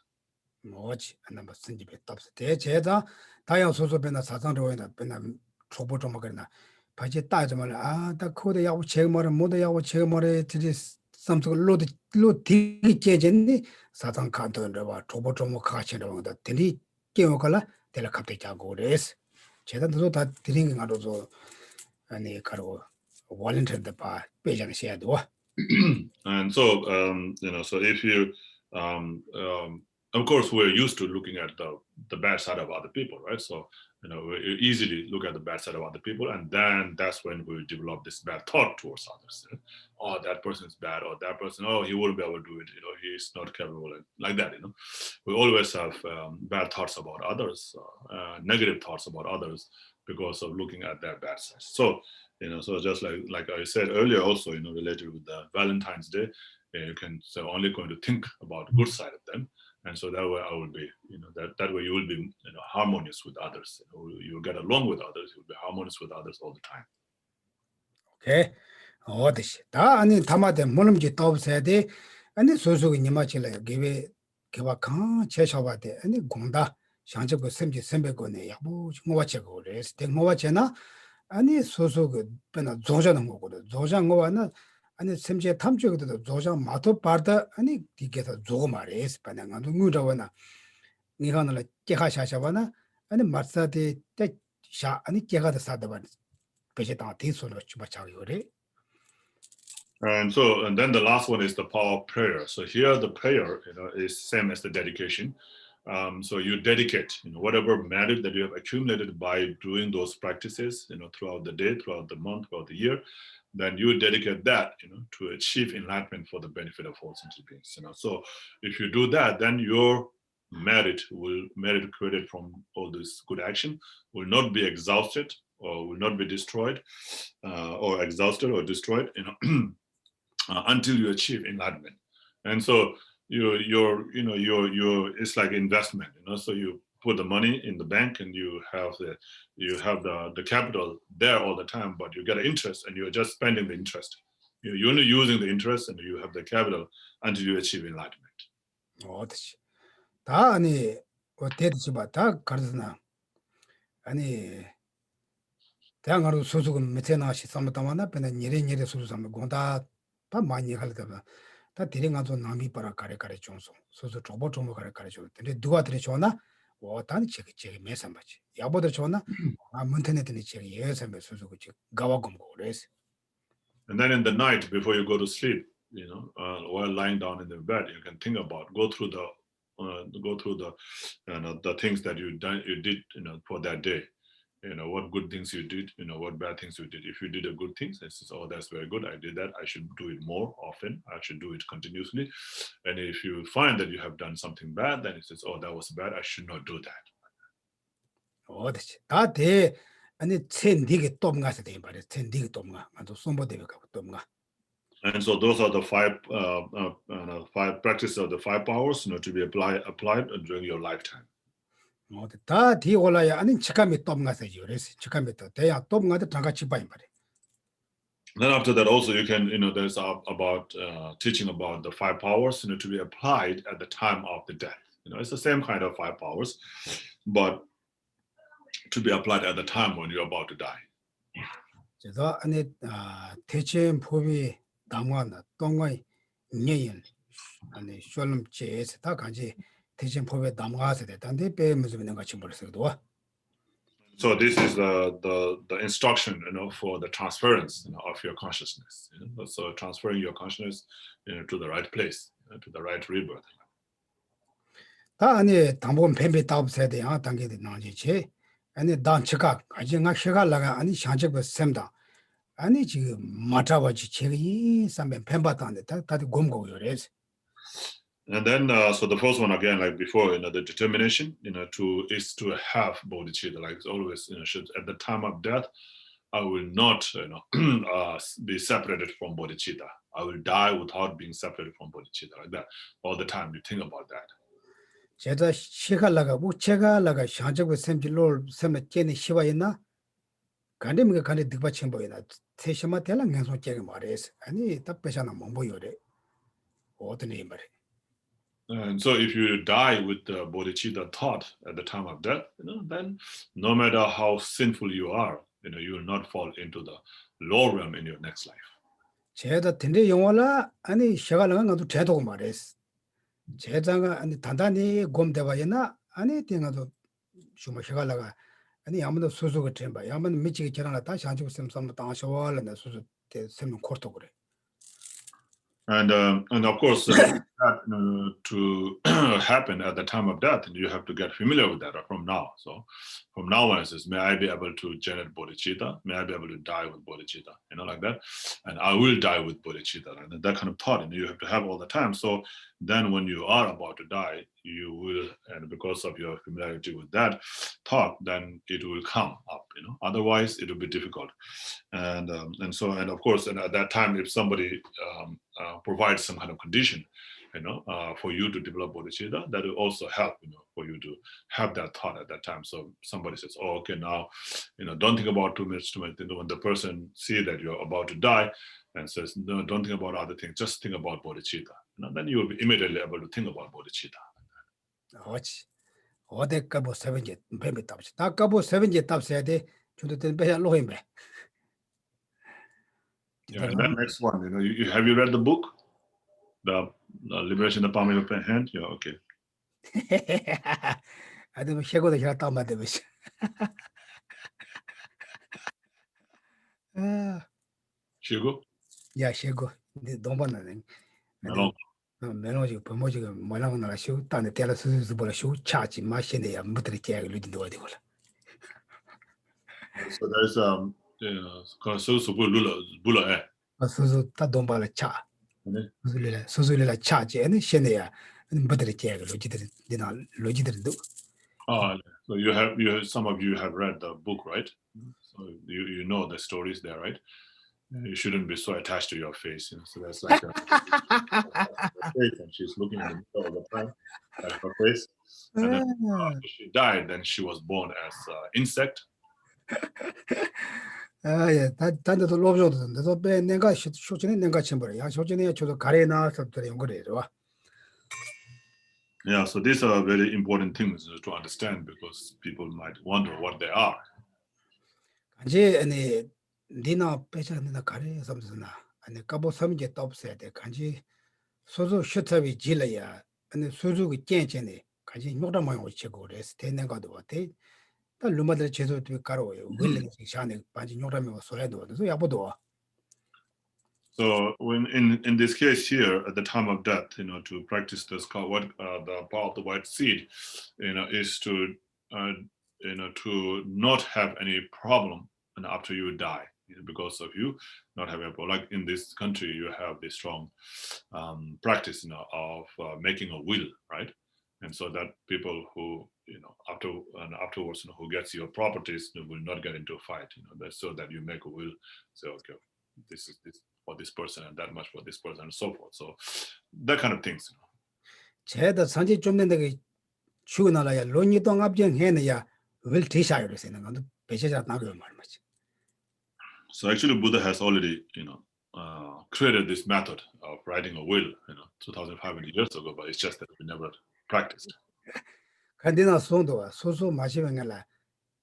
뭐지? 넘버 선집에 답사. 대제자 다양 소소변나 사상로에나 변나 초보 좀 먹으나. 바지 따지면 다 코드 야고 제거를 모두 야고 제거를 드리 something 로 되게 제전이 사상 칸도를 봐 초보 좀 가시는 거다. 드리 깨워걸라 내가 갑자기 자고 그래서 제단도 다 드링 가로서 아니 가로 volunteer 봐 빼잖아 해야도. And so so if you of course we're used to looking at the bad side of other people, right? So we easily look at the bad side of other people, and then that's when we develop this bad thought towards others. Oh, that person is bad, or that person, oh, he wouldn't be able to do it. He's not capable, like that. We always have bad thoughts about others, negative thoughts about others, because of looking at their bad sides. So so just like I said earlier, also related with the Valentine's Day, you can only going to think about the good side of them. And so that way I will be, that way you will be harmonious with others. You will get along with others. You will be harmonious with others all the time. Okay. 어디시? 다 아니 담아대 모름지 떠서야 돼. 아니 소소기 니마치래 기회 개박한 제셔봐대. 아니 공다 상적고 샘지 샘배고네 야부 뭐와체고 그래서 대모와체나 아니 소소기 변나 조자는 거거든. 조장 거와는 아니 샘지에 탐쪽에도 조장 마토 바다 아니 디게서 조고 말해서 반응한 누구라거나 니가는 깨가샤샤바나 아니 마사데 샤 아니 깨가다 사다바 베제다 대소로 주바차고 그래. And then the last one is the power of prayer. So here the prayer is same as the dedication. So you dedicate, whatever merit that you have accumulated by doing those practices, throughout the day, throughout the month, throughout the year, then you dedicate that, to achieve enlightenment for the benefit of all sentient beings. So if you do that, then your merit created from all this good action will not be exhausted or will not be destroyed, or exhausted or destroyed, until you achieve enlightenment. And so it's like investment, so you put the money in the bank and you have the capital there all the time, but you get interest and you're just spending the interest. You're only using the interest and you have the capital until you achieve enlightenment. 어떻지? 다 아니 어때지 봐. 다 가르스나. 아니 대학가로 소속은 메테나시 삼다마나 배나 니레니레 소속삼 공다 다 많이 할거다. 다 데링아도 남이 para 가래 종소. 소소 조보 가래 줘. 근데 누가 들이 좋나? 단이 제게 매삼바지. 야보들 좋나? 문테네트니 제게 예삼에 소속이 가와곰고 그래서. And then in the night before you go to sleep, while lying down in the bed, you can think about, go through the things that you did, for that day. What good things you did, what bad things you did. If you did a good thing, it says, oh, that's very good. I did that. I should do it more often. I should do it continuously. And if you find that you have done something bad, then it says, oh, that was bad. I should not do that. 어디지? 다대 아니 첸디게 똠가서 돼 말이야. 첸디게 똠가. 아주 손보대가 똠가. And so those are the five practices of the 5 powers, to be applied during your lifetime. 다 뒤올라야 아니 직감이 똠가서지. 그래서 직감이 또 대야 똠가도 장같이 봐야 말이야. Then after that also you can, there's about teaching about the 5 powers, to be applied at the time of the death. It's the same kind of 5 powers, but to be applied at the time when you're about to die. 그래서 아니 대체 법이 담화나 똥의 녀인 아니 숄름제에서 다 간지 대체 법에 담화서 됐다는데 빼면서 있는 같이 버렸어도. So this is the instruction, for the transference, of your consciousness. So transferring your consciousness, to the right place, to the right rebirth. 다 아니 담보는 뱀배 따업서야 돼. 단계들 나지지. 아니 단치각 아직가 해갈라가 아니 샹적을 셈다. 아니 지금 맞아봐지 제이 삼변 뱀바다는데 다들 곰고 요래서. And then, so the first one again, like before, the determination, is to have bodhicitta. Like always, should at the time of death, I will not, be separated from bodhicitta. I will die without being separated from bodhicitta. Like that, all the time you think about that. 제가 시갈라가 우체가라가 샹적을 셈질로 셈에 깨니 시와이나 간데미가 간데 득바친 보이나 세시마 대랑 연소 깨게 말해서 아니 답배잖아 뭐 요래 어떤 이 말이. And so if you die with the bodhicitta thought at the time of death, then no matter how sinful you are, you will not fall into the lower realm in your next life. 제가 텐데 영화라 아니 시갈라가 나도 제도고 말했어. 제자가 아니 단단히 곰대바이나 아니 땡아도 좀 시갈라가 아니 아무도 소소가 템바 아무도 미치게 지나다 샹주고 셈삼 당셔월나 소소 셈는 코르토 그래. And of course, that, to happen at the time of death, you have to get familiar with that from now. So from now on, it says, may I be able to generate bodhicitta? May I be able to die with bodhicitta? Like that. And I will die with bodhicitta. And that kind of thought, you have to have all the time. So then when you are about to die, you will, and because of your familiarity with that thought, then it will come up, otherwise it will be difficult. And of course, and at that time, if somebody provides some kind of condition, for you to develop bodhicitta, that will also help, for you to have that thought at that time. So somebody says, oh, okay, now, don't think about too much. When the person sees that you're about to die and says, no, don't think about other things, just think about bodhicitta. Then you will be immediately able to think about bodhicitta. 어치 어디 까보 세븐제 뱀이 답시 다 까보 세븐제 답셔야 돼 주도 된 배야 로임배. Yeah, and then next one, have you read the book, the Liberation in the Palm of Your Hand? Yeah, okay. 아주 해고도 잘 따마대 버시. Shigo? 야 해고 네 동반나네. No. 메모지 부모지가 뭐라고 나라 쇼 딴데 때려 스스 보라 쇼 차지 마시네야 못들이 제가 루디도 어디 걸라. So there's so bula 스스 다 돈발에 차. 네. 수술이라 차지 아니 시네야 못들이 제가 루디들 디나 루디들도. So some of you have read the book, right? So you know the stories there, right? You shouldn't be so attached to your face, so that's like a face, and she's looking in the middle of the time at her face. And then after she died, then she was born as an insect. 예, 단데도 로브조도 내가 배 내가 쇼진에 내가 첨부래. 야 쇼진에 저도 가래나 섭들이 온 거래요. Yeah, so these are very important things to understand because people might wonder what they are. 간지 아니 니나 빼자는다 가래 섬스나 아니 까보 섬게 없어야 돼. 간지 소소 셔터비 질러야 아니 소소가 깨지네. 간지 요다 모양 오치고 그래서 되는 것도 같아. 다 루마들 제대로 가로요. willing 샤네 반지 요라면 소래도 그래서 야보도. So when in this case here, at the time of death, to practice this, what the power of the white seed, is to to not have any problem and after you die, because of you not having a problem. Like in this country, you have this strong practice, of making a will, right? And so that people who afterwards, who gets your properties will not get into a fight. So that you make a will, say, okay, this is this for this person and that much for this person and so forth. So that kind of things. 제가 산지 좀 된데 죽어나라야 론이동 앞전 해내야 will 티샤이로 쓰는 건데 배제자 나고 말이지. So actually Buddha has already created this method of writing a will 2,500 years ago, but it's just that we never practiced. 간디나 손도 소소 마시면라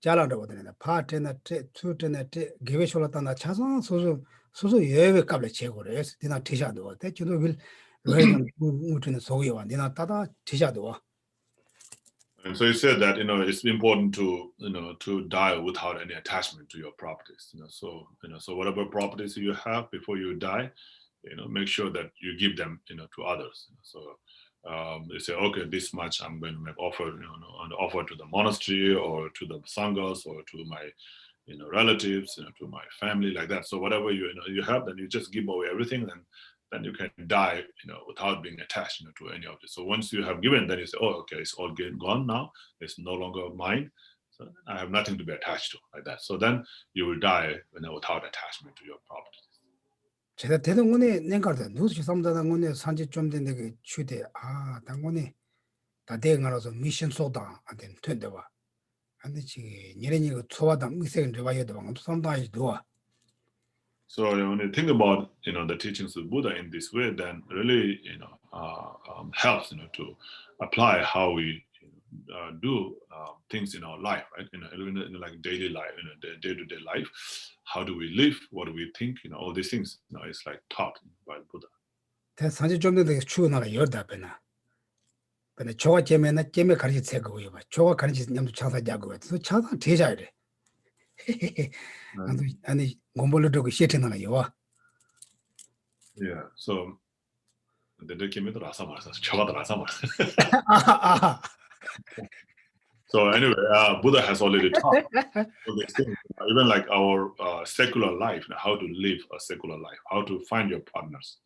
잘한다고 되는데 파트나 투트나 기회쇼라다나 차선 소소 예외 값을 제고를 해서 디나 티샤도 대주도 will 왜는 우트는 소위와 디나 따다 티샤도. And so he said that it's important to to die without any attachment to your properties. So whatever properties you have before you die, make sure that you give them to others. So they say, okay, this much I'm going to make offer, an offer to the monastery or to the sanghas or to my relatives, to my family, like that. So whatever you have, then you just give away everything, and then you can die, without being attached, to any of this. So once you have given, then you say, oh, okay, it's all gone now. It's no longer mine. So I have nothing to be attached to, like that. So then you will die, without attachment to your property. 제가 대동원에 nengarda 누수 삼다당원에 산지 좀 된데 그 추대 당원에 다 대응하러서 미션 소다 안된 된대와 안데 지 니네니 그 초와다 미세는 저와여도 방금 삼다이 도와. So when you think about the teachings of Buddha in this way, then really helps to apply how we do things in our life, right? In like daily life, day-to-day life. How do we live? What do we think? All these things. It's like taught by Buddha. 대 산지 좀 된데 추나라 열다 배나. 근데 조가 재면은 재매 가르치 세고요. 조가 가르치 냠도 차사 자고 그래서 차사 대자래. 아니 공부를 듣고 시트나라 요. Yeah. So the document rasa marsa. Choga rasa marsa. So anyway, Buddha has already taught all these things. Even like our secular life, how to live a secular life, how to find your partners,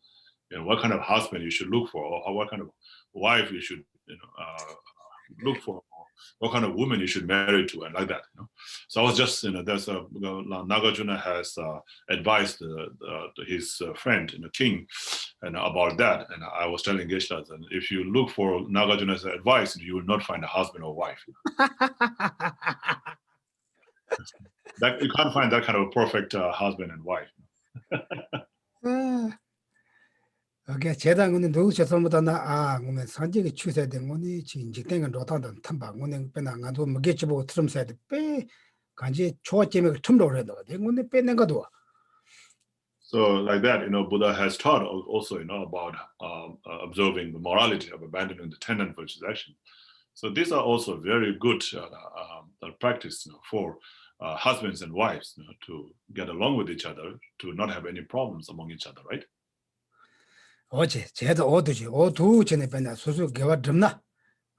what kind of husband you should look for, or what kind of wife you should look for, what kind of woman you should marry to, and like that. So I was just, there's Nagarjuna has advised his friend, king, and about that. And I was telling Geshe that if you look for Nagarjuna's advice, you will not find a husband or wife. That you can't find that kind of perfect husband and wife. 오케이 제당은 누구셔 설무다나 오늘 산지가 추세된 거니 지금 직행은 로타던 탐방 오늘 빼나 가도 먹겠지 보고 트럼사야 빼 간지 초점을 틈로 해도 되는데 빼는 것도. So like that, Buddha has taught also, about observing the morality of abandoning the 10 non-virtuous action. So these are also very good practice, for husbands and wives, to get along with each other, to not have any problems among each other, right? 어제 제도 어두지 어두 전에 벤나 소소 개와 듬나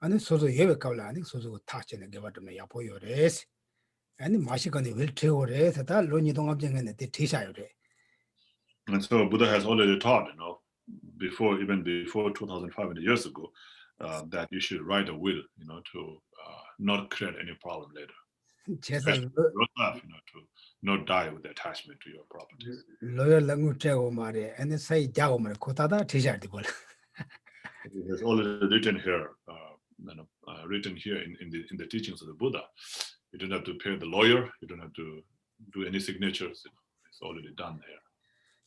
아니 소소 예외 가라 아니 소소 타 전에 개와 듬나 야 보여레스 아니 마시거니 윌 태오레스 다 로니 동업쟁에네 티샤요레. And so Buddha has already taught, even before 2,500 years ago, that you should write a will, to not create any problem later. Especially yourself, to not die with attachment to your properties. 로열 language 고 말에 아니 사이 자고 말 고다다 티샤디 볼. It has already written here, in the teachings of the Buddha. You don't have to pay the lawyer. You don't have to do any signatures. It's already done there.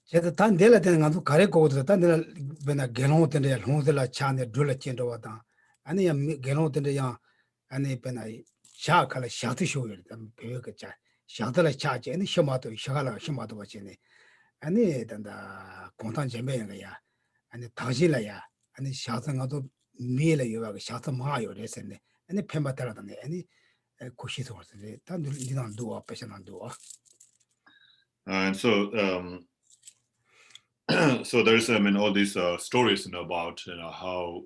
제가 단 내려 되는 것도 가르고도 단 내가 맨날 개롱 때문에 홍들라 차네 둘라 찐도 왔다. 아니 개롱 때문에 아니 맨날 샤칼 샤트 쇼요. 배우가 자 샤들라 차지 아니 셔마도 셔갈라 셔마도 버지네. 아니 단다 공탄 재매는 거야. 아니 당신라야. 아니 샤상가도 미래 요가 샤트 마요 레선네. 아니 펜바타라다네. 아니 고시서 왔는데 단 니랑 도와 패션한 도와. And so so there's all these stories about how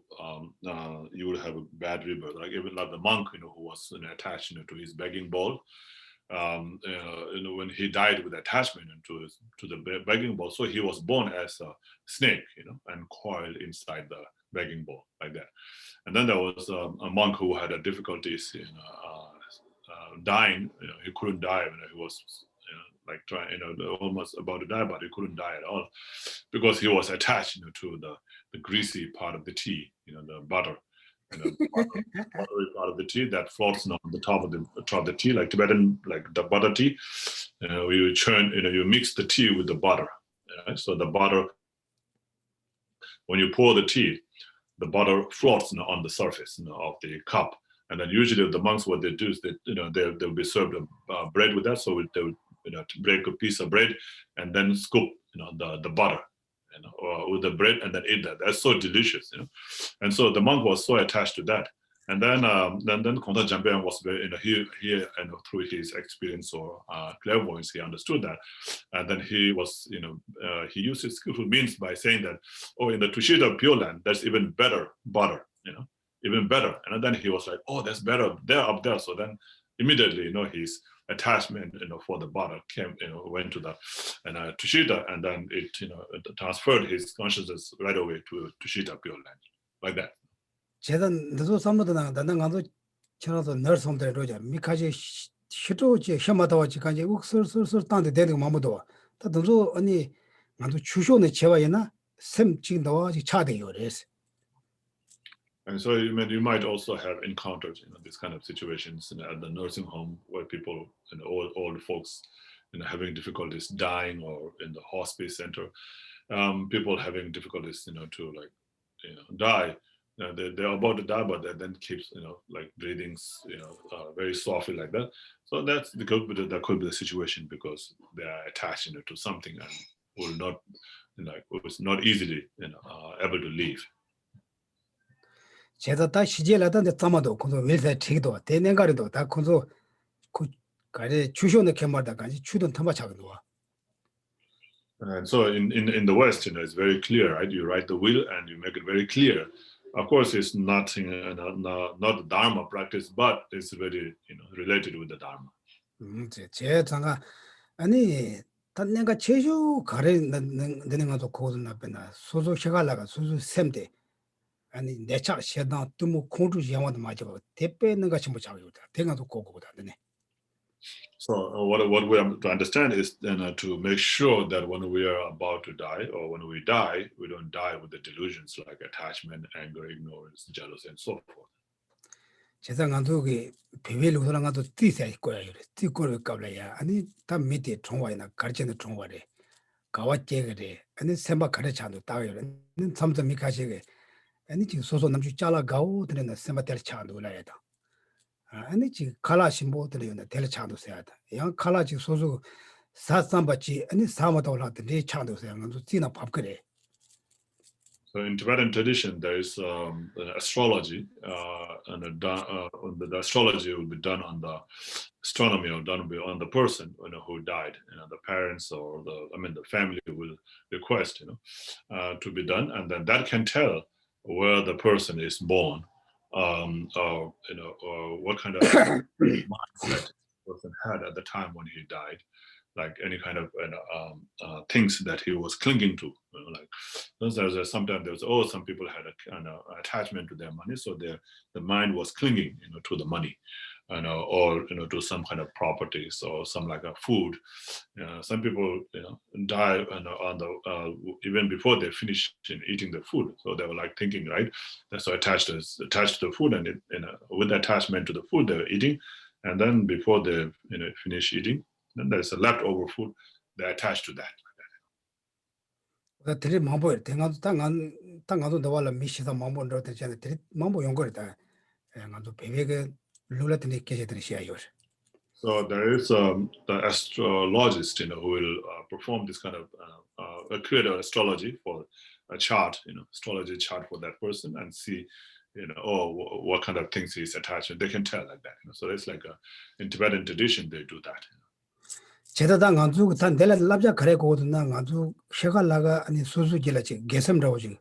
you would have a bad rebirth, like even like the monk who was attached to his begging bowl. When he died with attachment to the begging bowl, so he was born as a snake, and coiled inside the begging bowl like that. And then there was a monk who had difficulties in dying. He couldn't die when he was like trying, almost about to die, but he couldn't die at all because he was attached, to the greasy part of the tea, the butter, the buttery part of the tea that floats on the top of the tea, like Tibetan, like the butter tea. You churn, you mix the tea with the butter. So the butter, when you pour the tea, the butter floats on the surface of the cup. And then usually the monks, what they do is they'll be served bread with that. So they would, to break a piece of bread and then scoop, the butter, with the bread and then eat that. That's so delicious, And so the monk was so attached to that. And then Khonta Jamben was very, through his experience or clairvoyance, he understood that. And then he was, he used his skillful means by saying that, in the Tushita Pure Land, there's even better butter, even better. And then he was like, that's better there up there. So then immediately, his attachment, for the butter came, went to the Tushita, and then it, transferred his consciousness right away to Tushita Pure Land, like that. 제가 너도 삼모도나 나나가도 저라도 너섬들 로자 미카지 시도지 혐마다와지 간지 uk설설설 땅데 되는 마모도 다 너도 아니 나도 주쇼네 제와이나 샘 지금도 차대요 그래서. And so you might also have encountered, these kind of situations at the nursing home where people, old folks, having difficulties dying, or in the hospice center, people having difficulties, to die. They're about to die, but they then keeps, like breathing, very softly like that. So that could be the situation because they are attached, to something and will not, was not easily, able to leave. 제가 다 시제라던데 담아도 그거 웰세 책도 대내가리도 다 그거 그 가래 주쇼네 개말다 간지 추던 탐바 작은 와. And so in the West, it's very clear, right? You write the will and you make it very clear. Of course, it's nothing, not the Dharma practice, but it's very, related with the Dharma. 제 장가 아니 단 내가 제주 가래 내는 것도 고든 나쁘나 소소 시갈라가 소소 샘데 아니 내차 시다 또 공주 영화도 맞아 대빼는 것이 뭐 자유다 대가도 고고다 네. So what we have to understand is to make sure that when we are about to die or when we die, we don't die with the delusions like attachment, anger, ignorance, jealousy, and so forth. 제상한도 그 비밀 우선한도 뛰어야 거야 그래. 뛰고를 qab라야. 아니 다 밑에 총화이나 가르치는 총화래. 가와째 그래. 아니 semba 가르쳐도 따요. 삼점 미카시게. 아니 지금 소소 남주 잘라가오 되는 semba 될 차도 라야다. 아니 지금 칼라심보 되는 될 차도 써야다. 양 칼라지 소소 사삼바치 아니 사마도 올라데 차도 써야. 너 지나 밥 그래. So in Tibetan tradition, there is an astrology, and the astrology will be done on the astronomy, or done on the person who died. The parents or the family will request to be done, and then that can tell where the person is born, or what kind of mindset the person had at the time when he died, like any kind of things that he was clinging to. Like sometimes there's some people had an attachment to their money, so the mind was clinging to the money, or to some kind of properties or some like a food. Some people die on the even before they finish eating the food, so they were like thinking, right? That's so attached to the food, and with attachment to the food they were eating, and then before they finish eating, then there's a leftover food, they attach to that. 들이 mambo 땡아도 땅아도 너와라 미시다 mam보로 되잖아. 들이 mambo 용거다. 나도 배배가 룰라더니 계제들이 시야요. So there is the astrologist, who will perform this kind of create an astrology for a chart, astrology chart for that person, and see, what kind of things he's attached to. They can tell like that. So it's like in Tibetan tradition they do that. 제다당 안주 단 내가 납자 그래 고든나 안주 셔갈라가 아니 수수질라지 개섬라오지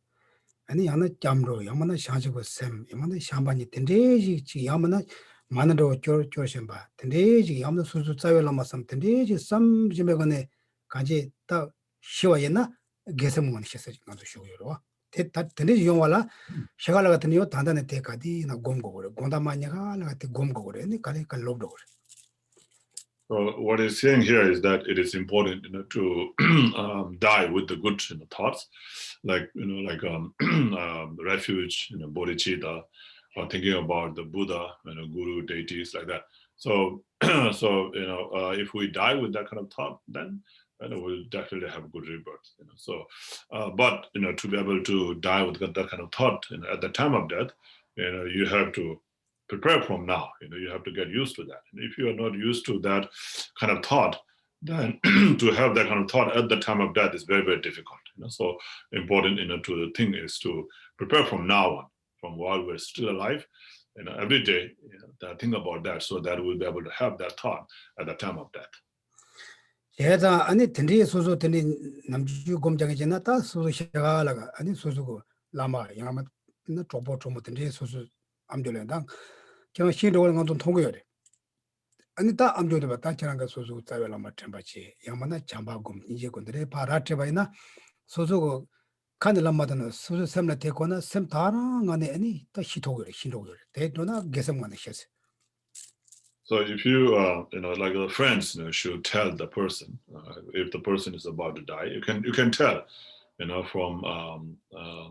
아니 야나 잠로 야마나 샤지고 셈 야마나 샴바니 텐데지 지 야마나 마나도 쪼셈바 텐데지 야마나 수수 짜외라마 삼 텐데지 삼 지메거네 가지 딱 쉬어야나 개섬만 셔서지 안주 쉬어요 다 텐데지 용와라 셔갈라 같은 요 단단에 대가디 나 곰고거래 곤다마냐가 나한테 곰고거래 니 가리 갈로도 그래. So what he's saying here is that it is important, to die with the good thoughts, like refuge, Bodhichitta, or thinking about the Buddha, Guru, deities, like that. So, if we die with that kind of thought, then we'll definitely have good rebirth. So, but to be able to die with that kind of thought, at the time of death, you have to prepare from now. You have to get used to that. And if you are not used to that kind of thought, then to have that kind of thought at the time of death is very, very difficult. So important, to the thing is to prepare from now on, from while we're still alive. Every day, think about that, so that we'll be able to have that thought at the time of death. 제가 아니 텐디 소소 텐디 남주 공장에 지나다 소소 시가라가 아니 소소고 라마 양마 나 조보 텐디 소소 암들랜당 제가 신도를 좀 통고요. 아니 다 암조도 봤다 저랑가 소소 자외라 맞템바치 양마나 잠바곰 이제 건들에 바라트바이나 소소고 칸들람마다는 소소 샘나 대거나 샘 다랑 안에 아니 다 시도고요. 신도고요. 대도나 개성만에 셔서. So if you, like the friends, should tell the person if the person is about to die, you can tell, from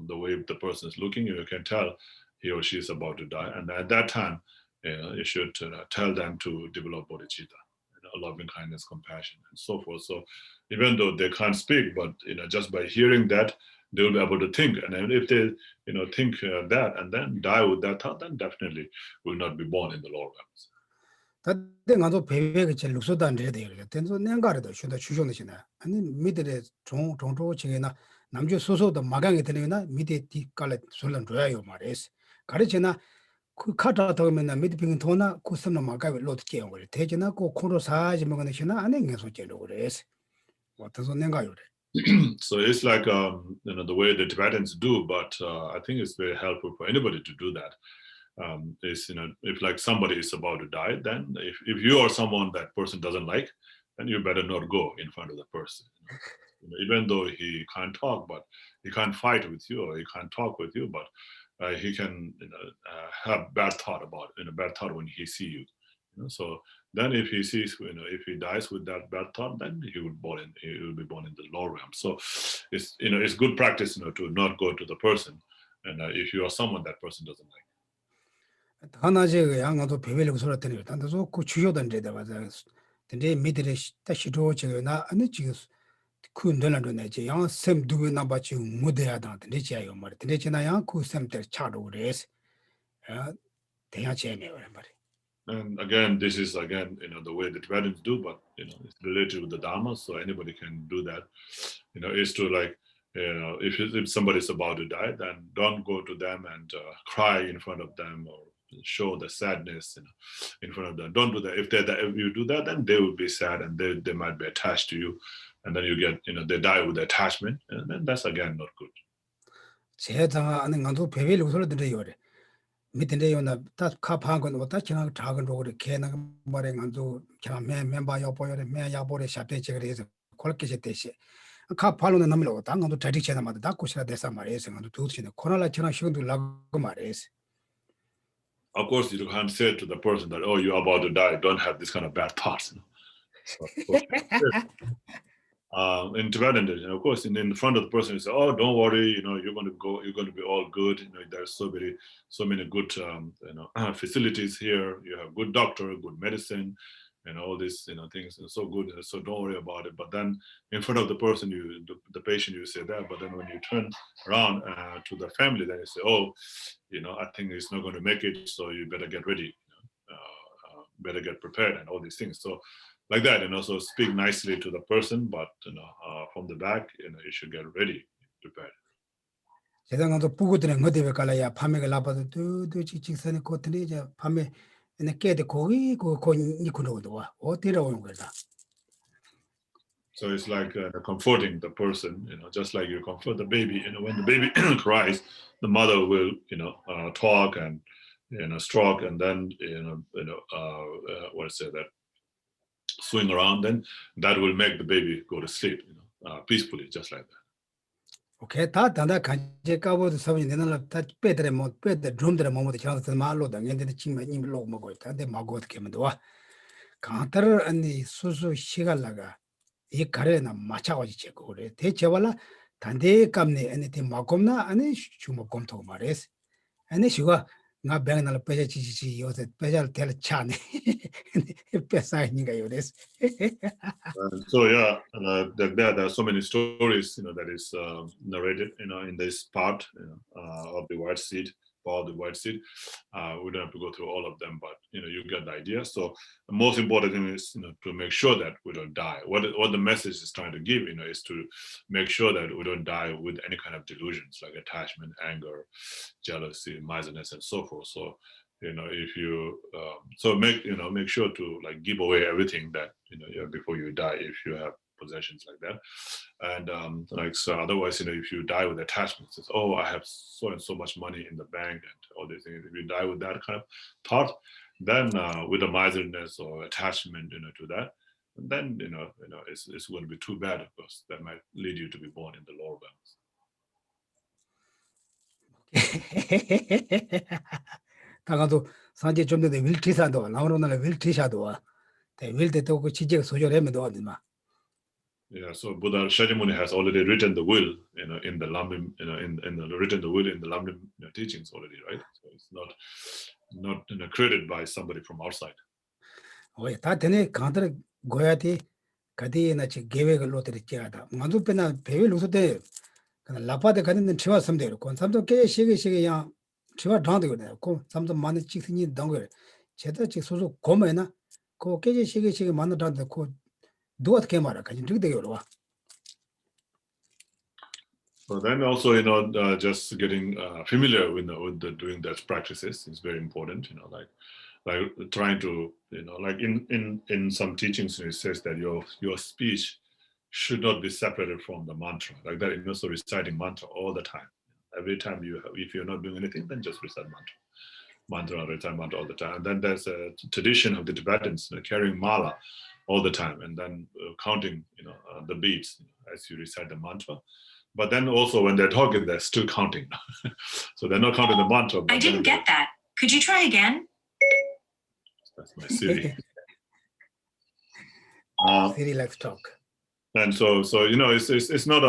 the way the person is looking, you can tell he or she is about to die, and at that time, you should tell them to develop bodhicitta, loving kindness, compassion, and so forth. So even though they can't speak, but just by hearing that, they will be able to think, and if they think that and then die with that thought, then definitely will not be born in the lower realms. 다들 가도 배배가 제일 lucida 안 돼야 돼요. 된소 nen가르도 쉬다 추종되시나. 아니 미들의 종조 지게나 남주 소소도 마강이 되려나 미대 뒤깔에 솔런 줘야요 말이스. 가르치나 그 카타 더면 미드 빙 도나 쿠스나 마가에 로트 깨요. 대지나 고 코로 사지 먹으시나 아니 계속 제로 그래스. 어떠서 nen가요. So it's like the way the Tibetans do, but I think it's very helpful for anybody to do that. Is if like somebody is about to die, then if you are someone that person doesn't like, then you better not go in front of the person. Even though he can't talk, but he can't fight with you, or he can't talk with you, but he can have bad thought about bad thought when he see you. So then if he sees, if he dies with that bad thought, then he will be born in the lower realm. So it's it's good practice to not go to the person, and if you are someone that person doesn't like. 하나제 양아도 배배를 소리 때문에 단도서 그 주요된 데다 맞아. 근데 미들의 다시도 제가 아니 지금 그 늘어나는 이제 양샘 두고 나바치 무대하다 근데 제가 말이 근데 지나야 그 샘들 차로 그래서 대야 제메요 말이. And again, this is the way the Tibetans do, but it's related with the Dharma, so anybody can do that. Is to like if somebody's about to die, then don't go to them and cry in front of them or show the sadness in front of them. Don't do that. If you do that, then they will be sad and they might be attached to you, and then you get they die with attachment, and then that's again not good. 제가 아는 간도 배벨 우설 들어요. 밑에요나 다 카파한 왔다 지나 작은 로를 개나 말에 간도 그냥 멤버여 보여래 매야 보래 샤페 제그래서 그렇게 됐듯이 카파로는 남으로 당간도 tradition 마다 다 고시라 대사 말에서 간도 두치네 코로나 지나 시간도 라고 말해서. Of course, you can't say to the person that, oh, you're about to die, don't have this kind of bad thoughts. So, in Tibetan, of course, in front of the person, you say, oh, don't worry, you're going to be all good. There's so many good, facilities here. You have good doctor, good medicine, and all these, things are so good. So don't worry about it. But then in front of the person, the patient, you say that. But then when you turn around to the family, then you say, oh, I think it's not going to make it. So you better get ready, better get prepared, and all these things. So like that, and also speak nicely to the person, but from the back, you should get ready, prepared. 제가 부고들은 어디에 갈아야 밤에 라바도 뚜뚜 직선에 코트니 이제 밤에 깨도 거기 니코노도 와 어디로 오는 거다. So it's like comforting the person, just like you comfort the baby. When the baby cries, the mother will, talk and, stroke, and then, that swing around. Then that will make the baby go to sleep, peacefully, just like that. Okay, 다 단다 간제 까보도 사람이 내는 다 빼들에 못 빼들 좀들에 뭐도 지나서 말로 당연히 지금 임로 먹고 있다. 근데 먹고 어떻게 하면 와. 강타를 아니 수수 시갈라가 이 가래나 맞아가지고 제거 그래. 대체발라 단대 값네 아니 대 먹고나 아니 주먹 검토 말했어. 아니 시가 나 배날 빼자 지지 요새 빼잘 될 차네. 빼사니가 요래서. So yeah, there are so many stories, that is narrated, in this part of the white seed, or the white seed. We don't have to go through all of them, but you get the idea. So the most important thing is, to make sure that we don't die. What the message is trying to give, is to make sure that we don't die with any kind of delusions like attachment, anger, jealousy, miserliness, and so forth. So if you make sure to like give away everything that before you die, if you have possessions like that, and so otherwise if you die with attachments, it's, oh, I have so and so much money in the bank and all these things. If you die with that kind of thought, then with the miserliness or attachment to that, then it's going to be too bad, of course. That might lead you to be born in the lower realms. 다가도 산지 좀 전에 윌티사도 나오는 윌티샤도 윌티도 그 지적 소절하면 도 마. Yeah, so Buddha Shakyamuni has already written the will, in the Lam-rim, written the will in the Lam-rim teachings already, right? So it's not created by somebody from outside. 왜 다 되네 간들 고야티 가디나 지 계획을 놓들지하다. 만두 빼나 배울 우서대 라파데 가는 치와 섬대로 건 삼도 게 시게야 치와 당되거든요. 고 삼도 많이 찍으니 당거 제대로 지 소소 고매나 고 깨지 시게 만나 당데 고 누가 어떻게 말아 가지 되게 어려워. So then also, just getting familiar with doing those practices is very important. Like trying to, like in some teachings, it says that your speech should not be separated from the mantra. Like that, also reciting mantra all the time. Every time if you're not doing anything, then just recite mantra, recite mantra all the time. And then there's a tradition of the Tibetans carrying mala all the time, and then counting, the beats as you recite the mantra. But then also when they're talking, they're still counting. So they're not counting the mantra. I didn't get that. Could you try again? That's my Siri. Siri likes talk. And so it's not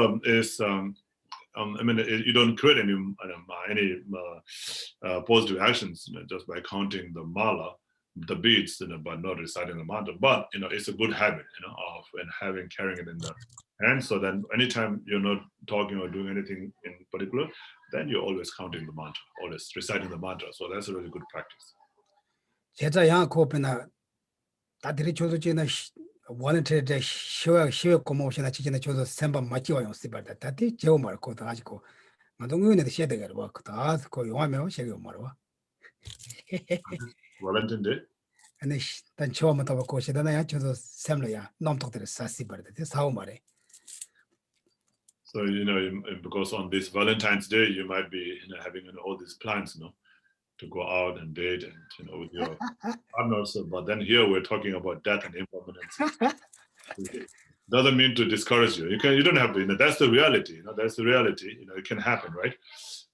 you don't create any positive actions just by counting the mala, the beads, but not reciting the mantra. But it's a good habit, of carrying it in the hand. So then anytime you're not talking or doing anything in particular, then you're always counting the mantra, always reciting the mantra. So that's a really good practice. 제자 양 코페나 다들이 줘도 지나 voluntary show commotion chicken chose samba machi on sibata tati jomar ko tajiko. Madongo ne shade get work to ask ko yome shake marwa. Valentine Day. And then show mata ko shada ya chose semla ya nom to the sasi bar this how mare. So, because on this Valentine's Day, you might be having all these plans, to go out and date and, with your partners. But then here we're talking about death and impermanence. Doesn't mean to discourage you. You don't have to, that's the reality, that's the reality, it can happen, right?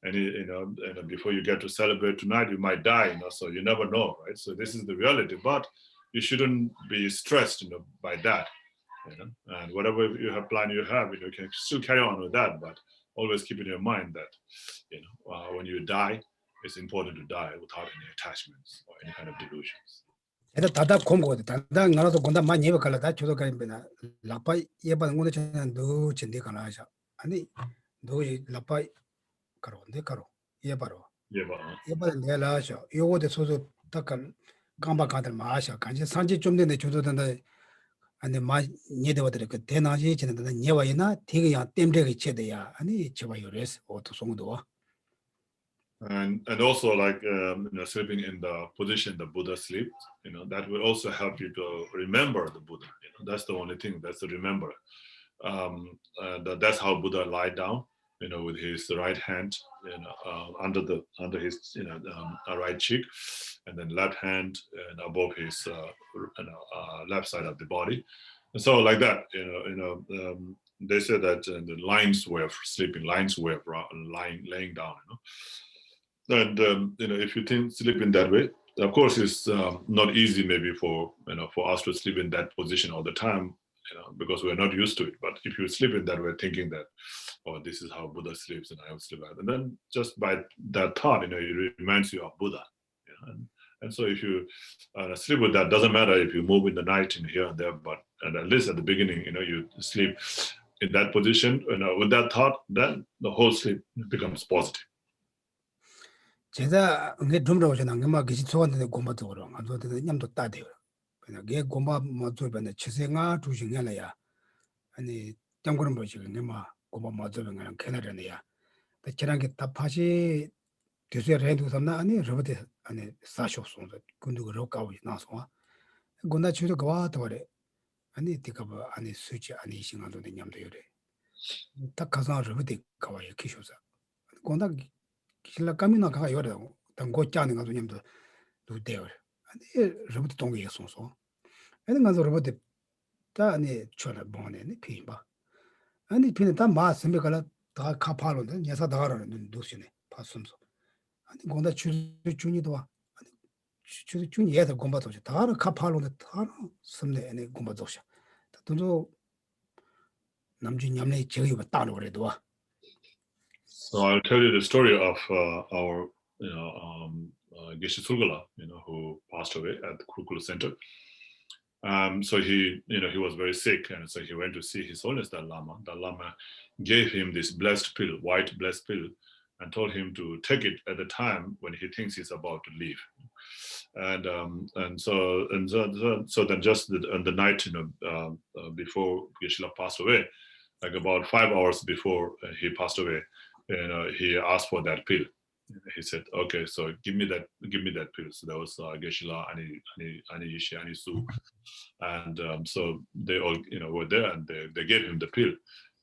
And, before you get to celebrate tonight, you might die, so you never know, right? So this is the reality, but you shouldn't be stressed, by that. And whatever you have planned, you can still carry on with that, but always keep in your mind that when you die, it's important to die without any attachments or any kind of delusions. Dada komgo dada ngara so gonda ma nyebe kala da chodo ka bena lapa yeba ngone chen do chinde kana sha ani do lapa karo de karo yebaro yeba de la sha yogo de sozo takal gamba kadar ma sha kanji sanji chomde ne chodo danda ani ma nyede wadre ka tenaji chen danda nyewa ina tige ya temde ge chede ya ani cheba yores o to songdo. And also like sleeping in the position the Buddha sleeps, that will also help you to remember the Buddha. That's the only thing, that's to remember. That's how Buddha lied down, with his right hand, under his right cheek, and then left hand and above his left side of the body. And so like that, they say that the lions were sleeping, lions were laying down, And if you sleep in that way, of course, it's not easy maybe for us to sleep in that position all the time, because we're not used to it. But if you sleep in that way, thinking that, oh, this is how Buddha sleeps, and I will sleep like that, and then just by that thought, it reminds you of Buddha. And so if you sleep with that, doesn't matter if you move in the night and here and there, but at least at the beginning, you sleep in that position, with that thought, then the whole sleep becomes positive. 제가 응게 좀 오잖아. 뭐 기시 소원데 고마도 그러. 안도데 냠도 따대요. 그냥 게 고마 뭐 저번에 치생아 두신이야야. 아니 장고는 뭐지? 뭐 고마 뭐 저번에 캐나다네야. 저랑 게 답하시 뒤에서 해도 삼나 아니 저번에 아니 사쇼송도 군도 그러고 나서. 군나 주도 가와도 그래. 아니 티가 뭐 아니 수치 아니 신간도 냠도 요래. 딱 가서 저번에 가와요 기쇼사. 군나 길라 까미나 가가 요래. 당고 짜는 거 냠도 두대요. 아니 저번에 동게 송소. 아니 가서 저번에 다 아니 쳐라 보네 피바. 아니 피는 다 마스미가라 다 카파로데 녀사 다가라는 도시네 봤음소. 아니 건다 주니도 와. 아니 주니 얘도 공부도 다 카파로데 다 섬네 아니 공부도 셔. 돈도 남주 냠네 저기 왔다는 거래도 와. So I'll tell you the story of our Geshe Tenley, who passed away at the Kurukulla Center. So he was very sick, and so he went to see His Holiness the Lama. The Lama gave him this blessed pill, white blessed pill, and told him to take it at the time when he thinks he's about to leave. And so then just on the night, before Geshe passed away, like about 5 hours before he passed away, he asked for that pill. He said, "Okay, so give me that pill." So that was Geshe Ani Yishi, Ani Su, and so they all were there, and they gave him the pill,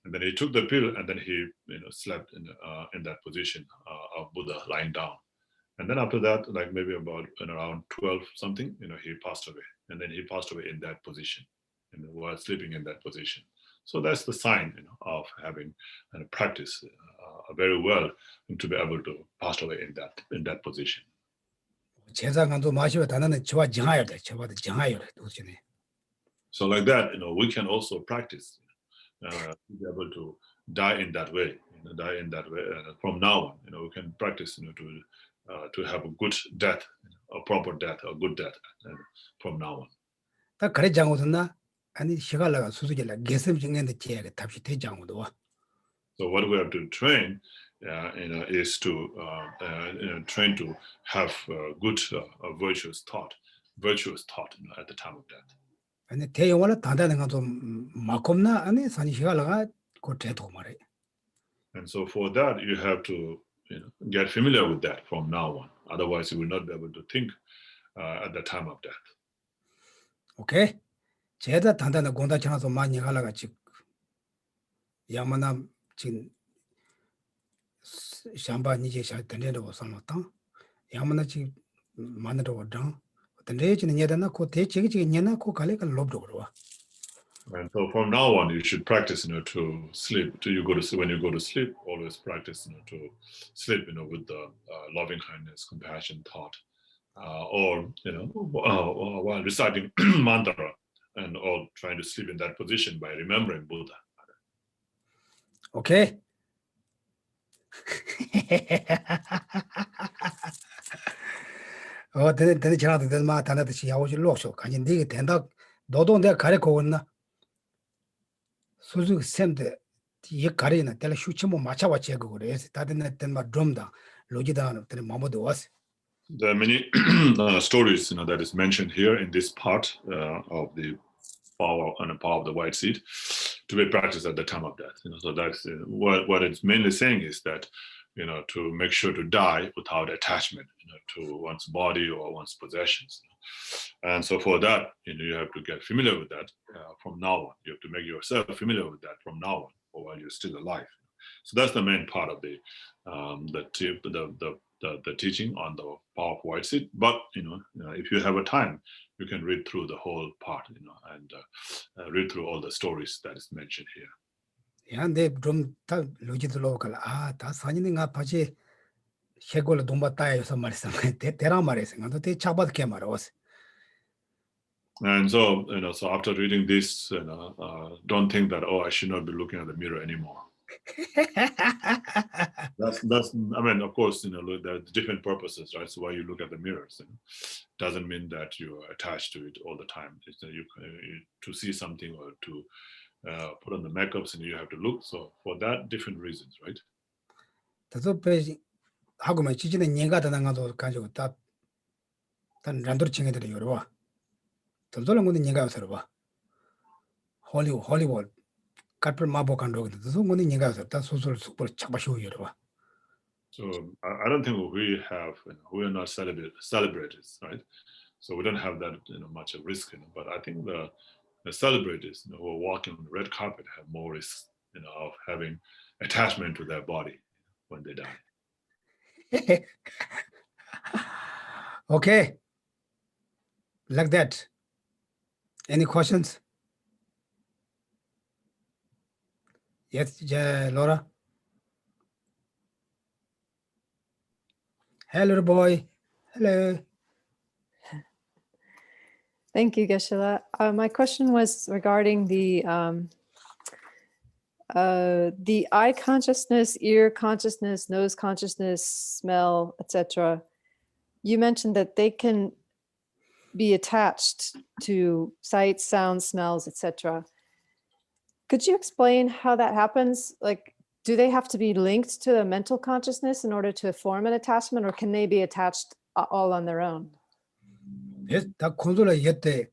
and then he took the pill, and then he slept in that position of Buddha lying down, and then after that, like maybe about around 12 something, he passed away, and then he passed away in that position, and while sleeping in that position. So that's the sign of having practice very well to be able to pass away in that position. So like that, we can also practice to be able to die in that way. From now on, we can practice to have a good death, a proper death, a good death from now on. So what we have to train, is to train to have good virtuous thought at the time of death. 아니 대용어를 단단한 것좀 막겁나 아니 산시가라가 고태도 말해. And so for that, you have to get familiar with that from now on. Otherwise, you will not be able to think at the time of death. 오케이. 제다 단단한 공다처럼서 많이 가라가 즉 야마나 지금 샴바니제 샤 되네로 살았다. 야마나 지금 만으로 왔다. 어떤데지는 예다나 고 대치기 녀나 고 갈래가 롭도 그러와. And so from now on, you should practice, to sleep. When you go to sleep, always practice, to sleep, with the loving kindness, compassion, thought, or while reciting mantra, and all trying to sleep in that position by remembering Buddha. 오케이. 되네 지나도 되마 단다듯이 야오지 록쇼. 아니 네게 된다. 너도 내가 가르쳐 왔나? 수수 샘데 이 가리나 텔 슈치모 마차와 제거 그래. 다들 된마 좀다. 로지다 때 마모도 왔어. There are many stories, that is mentioned here in this part of the power of the white seed to be practiced at the time of death. So that's what it's mainly saying is that, to make sure to die without attachment, to one's body or one's possessions. And so for that, you have to get familiar with that from now on. You have to make yourself familiar with that from now on, or while you're still alive. So that's the main part of the teaching on the power of white seed. But if you have a time, you can read through the whole part, and read through all the stories that is mentioned here. 야, 내 좀다 로지들로 갈. 다 산이는가 바지 해골로 돈바 따여서 말했어. 대라 말했어. 나도 대 차받게 말았어. And so, so after reading this, don't think that, I should not be looking at the mirror anymore. That's I mean, of course, there are different purposes, right? So why you look at the mirrors doesn't mean that you are attached to it all the time. It's that you to see something or to put on the makeups and you have to look. So for that, different reasons, right? 다소 배 하고만 지지는 년가 다나가도 가지고 다 란도르 칭해들이 여러와. 돌돌은 거는 년가 와서 봐. 홀리월 카플 마보칸 로그 도 거는 년가 와서 다 소설 숙벌 잡아쇼 여러와. So I don't think we are not celebrators, right? So we don't have that much of risk, but I think the celebrators who are walking on the red carpet have more risk, of having attachment to their body when they die. Okay. Like that. Any questions? Yes, Laura. Hello, boy. Hello. Thank you, Geshe. My question was regarding the eye consciousness, ear consciousness, nose consciousness, smell, etc. You mentioned that they can be attached to sights, sounds, smells, etc. Could you explain how that happens? Like, do they have to be linked to a mental consciousness in order to form an attachment, or can they be attached all on their own? Yes, 다 콘솔라 예때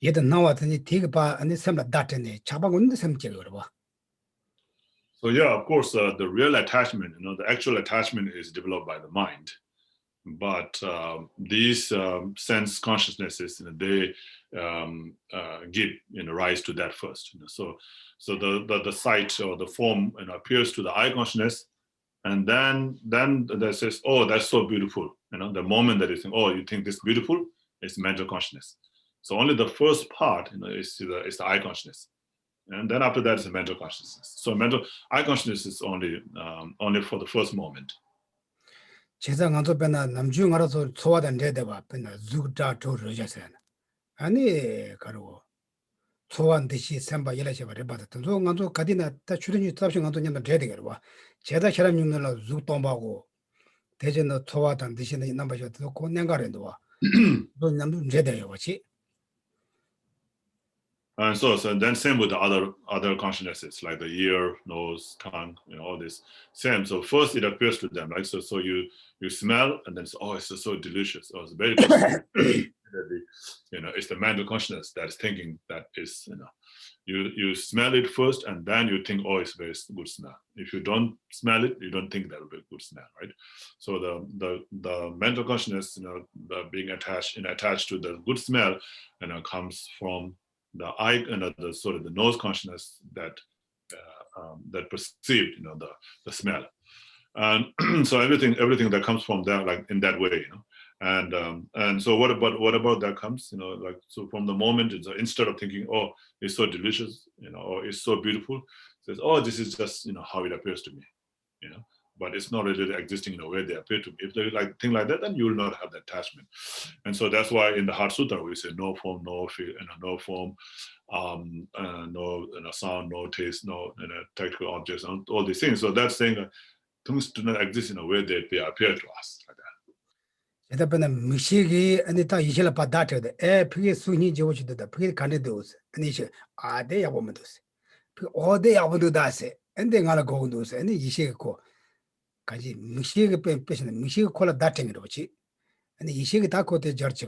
나왔더니 되게 봐 아니 샘라 다트네 차방운데 샘질 그러봐. So yeah, of course, the real attachment, the actual attachment is developed by the mind. But these sense consciousnesses, they give rise to that first. So the sight or the form appears to the eye consciousness, and then that says, "Oh, that's so beautiful." The moment that you think, "Oh, you think this beautiful," it's mental consciousness. So only the first part, is the eye consciousness, and then after that is the mental consciousness. So eye consciousness is only for the first moment. 제상 안도 배나 남중 알아서 소화된 데다가 배나 죽다 저러자세요. 아니 가르고 소환 듯이 샘바 이래서 말해봐도 또 안도 가디나 다 출연이 답신 안도 년도 돼야 되거든. 제다 사람 육ner라 죽동하고 대전의 소화단 듯이 남바셔도 고년가래도 와. 또 남도 돼야 같이. And so then same with the other consciousnesses like the ear, nose, tongue, all this same. So first it appears to them, right? So you smell and then it's so delicious, it's very good. It's the mental consciousness that is thinking that is, you smell it first and then you think, oh, it's very good smell. If you don't smell it, you don't think that will be a good smell, right? So the mental consciousness, the being attached to the good smell, comes from the eye and the sort of the nose consciousness that that perceived, the smell, and so everything that comes from there, like in that way, and so what about that comes, like, so from the moment, instead of thinking, oh, it's so delicious, or it's so beautiful, it says, oh, this is just, how it appears to me, but it's not really existing in a way they appear to me. If they like think like that, then you will not have that attachment. And so that's why in the Heart Sutra we say no form, no feel, no form, no sound, no taste, no technical objects, and all these things. So that's saying that things do not exist in a way that they appear to us like that. Edapana Mishigi and the Tayishla Padata, the air Pig Suni George the Pig candidates, and each are they a woman does. All day I will do that, and then I'll go those and the Yishiko. Kaji Mishigi patient, Mishigi call it that thing, and the Yishigi Tako the Church.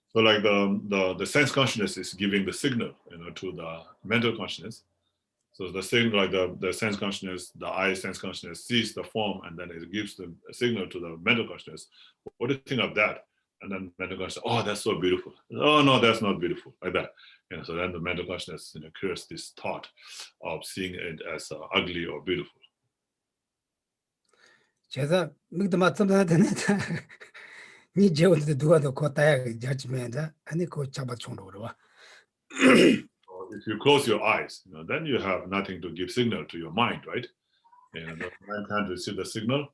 So like the sense consciousness is giving the signal, to the mental consciousness. So the signal, like the sense consciousness, the eye sense consciousness sees the form, and then it gives the signal to the mental consciousness. What do you think of that? And then mental consciousness, oh, that's so beautiful. Oh no, that's not beautiful, like that. So then the mental consciousness, creates this thought of seeing it as ugly or beautiful. 제가 믿도 맞습니다. 니 제원도 누가도 고타야 judgment 아니 그 잡아 총으로 와. If you close your eyes, then you have nothing to give signal to your mind, right? The mind can't receive the signal,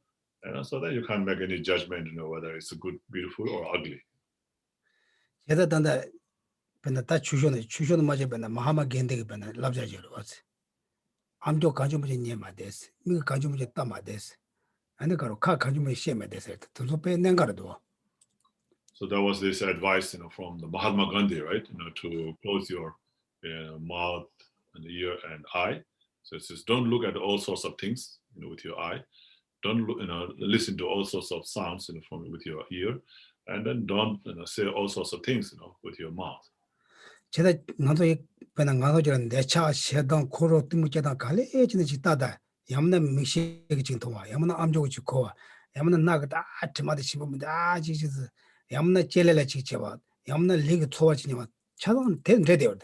so then you can't make any judgment, whether it's good, beautiful, or ugly. 제가 단다 근데 다 추쇼는 맞아 봤나 마하마 겐데게 봤나 랍자지로 왔어. 암조 가지고 이제 마데스. 미 가지고 이제 따 마데스. 아니 가로 카 가지고 시에메 데스. 또 빼낸 거라도. So that was this advice, from the Mahatma Gandhi, right? To close your mouth and ear and eye. So it says, don't look at all sorts of things, with your eye. Don't look, listen to all sorts of sounds, with your ear, and then don't, say all sorts of things, with your mouth. 제가 나도 그냥 가서 저런 내차 세당 코로 뜨무게다 갈래지는 짓다다. 야무나 미시게 진통와. 야무나 암조고 지코와. 야무나 나가다 아트마다 심으면 아 지지스. 야무나 젤레라 지체와. 야무나 리그 초와지니와. 차단 되대요.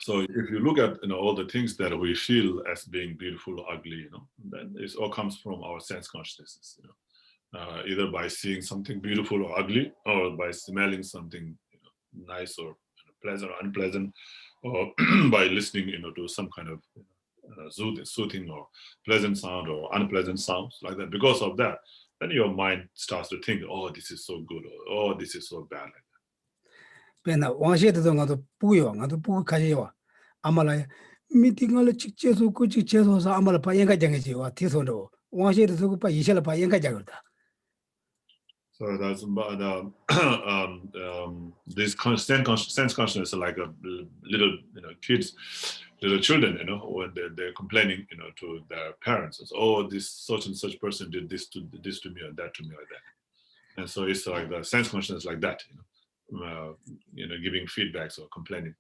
So if you look at all the things that we feel as being beautiful or ugly, then it all comes from our sense consciousnesses. Either by seeing something beautiful or ugly, or by smelling something nice or pleasant or unpleasant, or by listening to some kind of soothing or pleasant sound or unpleasant sounds like that. Because of that, then your mind starts to think, oh, this is so good, or oh, this is so bad. 배나 왕셰도 가도 부요 가도 부 가지요 아마라 미팅을 직제소 그 직제소서 아마라 바연가 정해지와 뒤손으로 왕셰도 저거 바 이셔라 바연가 작을다. So that's this sense consciousness are like a little kids, little children, when they're complaining, to their parents. It's, oh, this such and such person did this to me or that to me, like that. And so it's like the sense consciousness like that, giving feedbacks or complaining,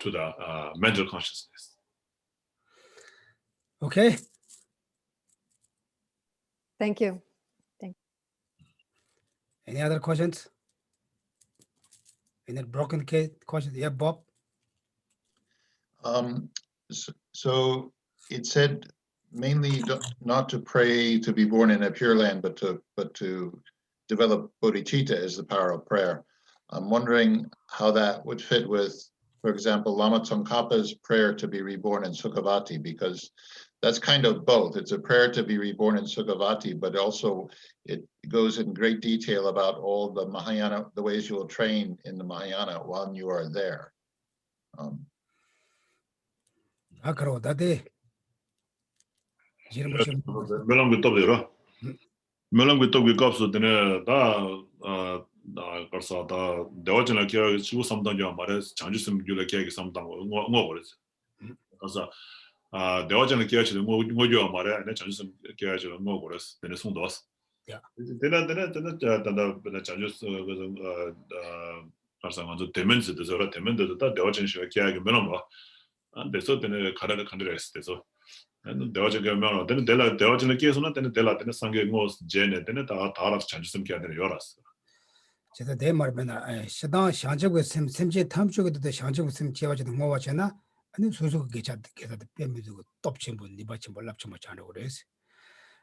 to the mental consciousness. Okay. Thank you. Any other questions? Any broken case questions? Yeah, Bob. So it said mainly not to pray to be born in a pure land, but to develop bodhicitta as the power of prayer. I'm wondering how that would fit with, for example, Lama Tsongkhapa's prayer to be reborn in Sukhavati, because that's kind of both. It's a prayer to be reborn in Sukhavati, but also it goes in great detail about all the Mahayana, the ways you will train in the Mahayana while you are there. 그래서 다 대화전에 기억 치고 삼당자 말해서 장주심 줄에 기억이 삼당 뭐 그랬어. 그래서 대화전에 기억 치는 뭐 말해 내 장주심 기억 치는 뭐 그랬어. 내가 손 넣었어. Yeah. 제가 내 말면 시당 상적의 샘제 탐쪽에도 상적의 샘 제와지도 뭐 왔잖아. 아니 소소 계좌 계좌도 빼면서 톱친 분 니바치 몰랍치 뭐 자는 그래서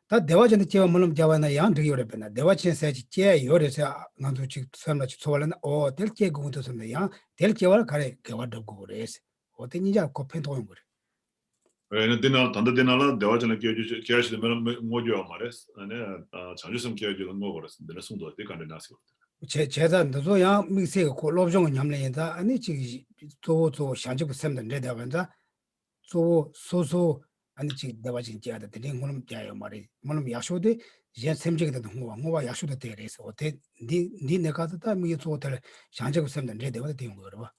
다 대화전에 제가 물론 자와나 양 되게 오래 뺐나 대화ችን 세지 제 요래서 나도 지금 설마 소발은 될게 공도 선데 될 계월 가래 계월도 그래서 어떤 이제 코펜 도는 거래. 얘는 단다 디나라 대화전에 기하시도 뭐죠 말했어. 아니 자주성 기하기는 뭐 그랬어. 내가 송도 어디 간에 나서. 제자도 양 미세가 골로종은 냠래다 아니 지금 또 상적의 샘도 내다간다. 소 소소 아니 지금 내가 지금 제가 드린 거는 자요 말이 뭐는 야쇼데 제 샘적이 되는 거 야쇼도 되래서 어때 니 내가 다 미에 소들 상적의 샘도 내대가 되는 거 봐.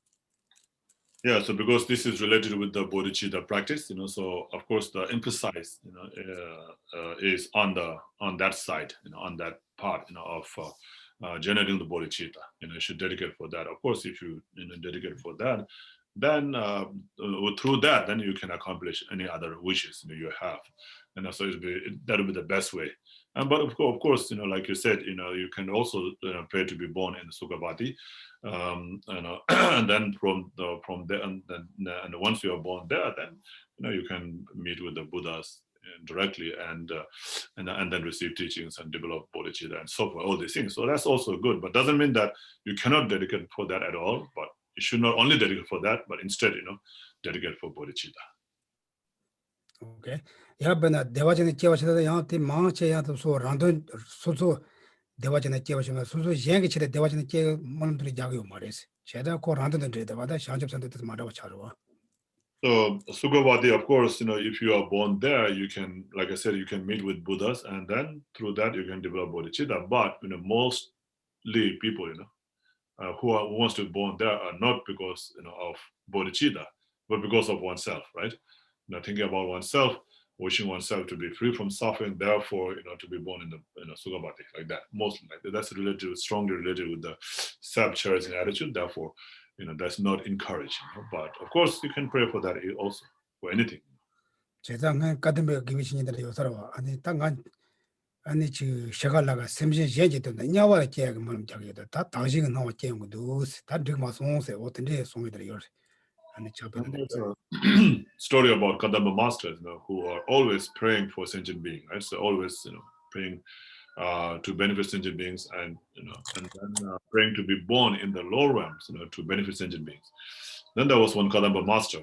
Yeah, so because this is related with the Bodhichitta practice, so of course the emphasis, is on that side, on that part, of generating the Bodhichitta. You should dedicate for that. Of course, if you, dedicate for that, then through that, then you can accomplish any other wishes you have, and so that'll be the best way. But of course, like you said, you can also pray to be born in the Sukhavati. And then from there, and once you are born there, then you can meet with the Buddhas directly and then receive teachings and develop bodhicitta and so forth, all these things. So that's also good, but doesn't mean that you cannot dedicate for that at all. But you should not only dedicate for that, but instead, dedicate for bodhicitta. Okay. Yeah, but 대화전에 깨워셔도 양한테 망쳐야도 소 란돈 소소 대화전에 깨워시면 소소 얘기 치대 대화전에 깨 뭐는들이 자고 말이지. 제가 그 란돈들 대화다 상접선들도 말하고 차로. So Sukhavati, of course, if you are born there, you can, like I said, you can meet with Buddhas, and then through that you can develop bodhicitta. But mostly people, who wants to be born there are not because of bodhicitta, but because of oneself, right? Thinking about oneself, wishing oneself to be free from suffering, therefore, to be born in the Sukhavati, like that. Mostly like that. That's strongly related with the self-cherising attitude. Therefore, that's not encouraged. But of course, you can pray for that also, for anything. 제가 가든베 기비신이들 요사로 아니 땅간 아니 지 셔갈라가 샘신 예제도 냐와 깨가 뭐는 저기도 다 당신은 나와 깨는 것도 다 드마 송세 어떤데 송이들 요 아니 저변 There's a story about Kadamba masters, who are always praying for sentient beings, right? So always, praying to benefit sentient beings, and and then praying to be born in the lower realms, to benefit sentient beings. Then there was one Kadamba master,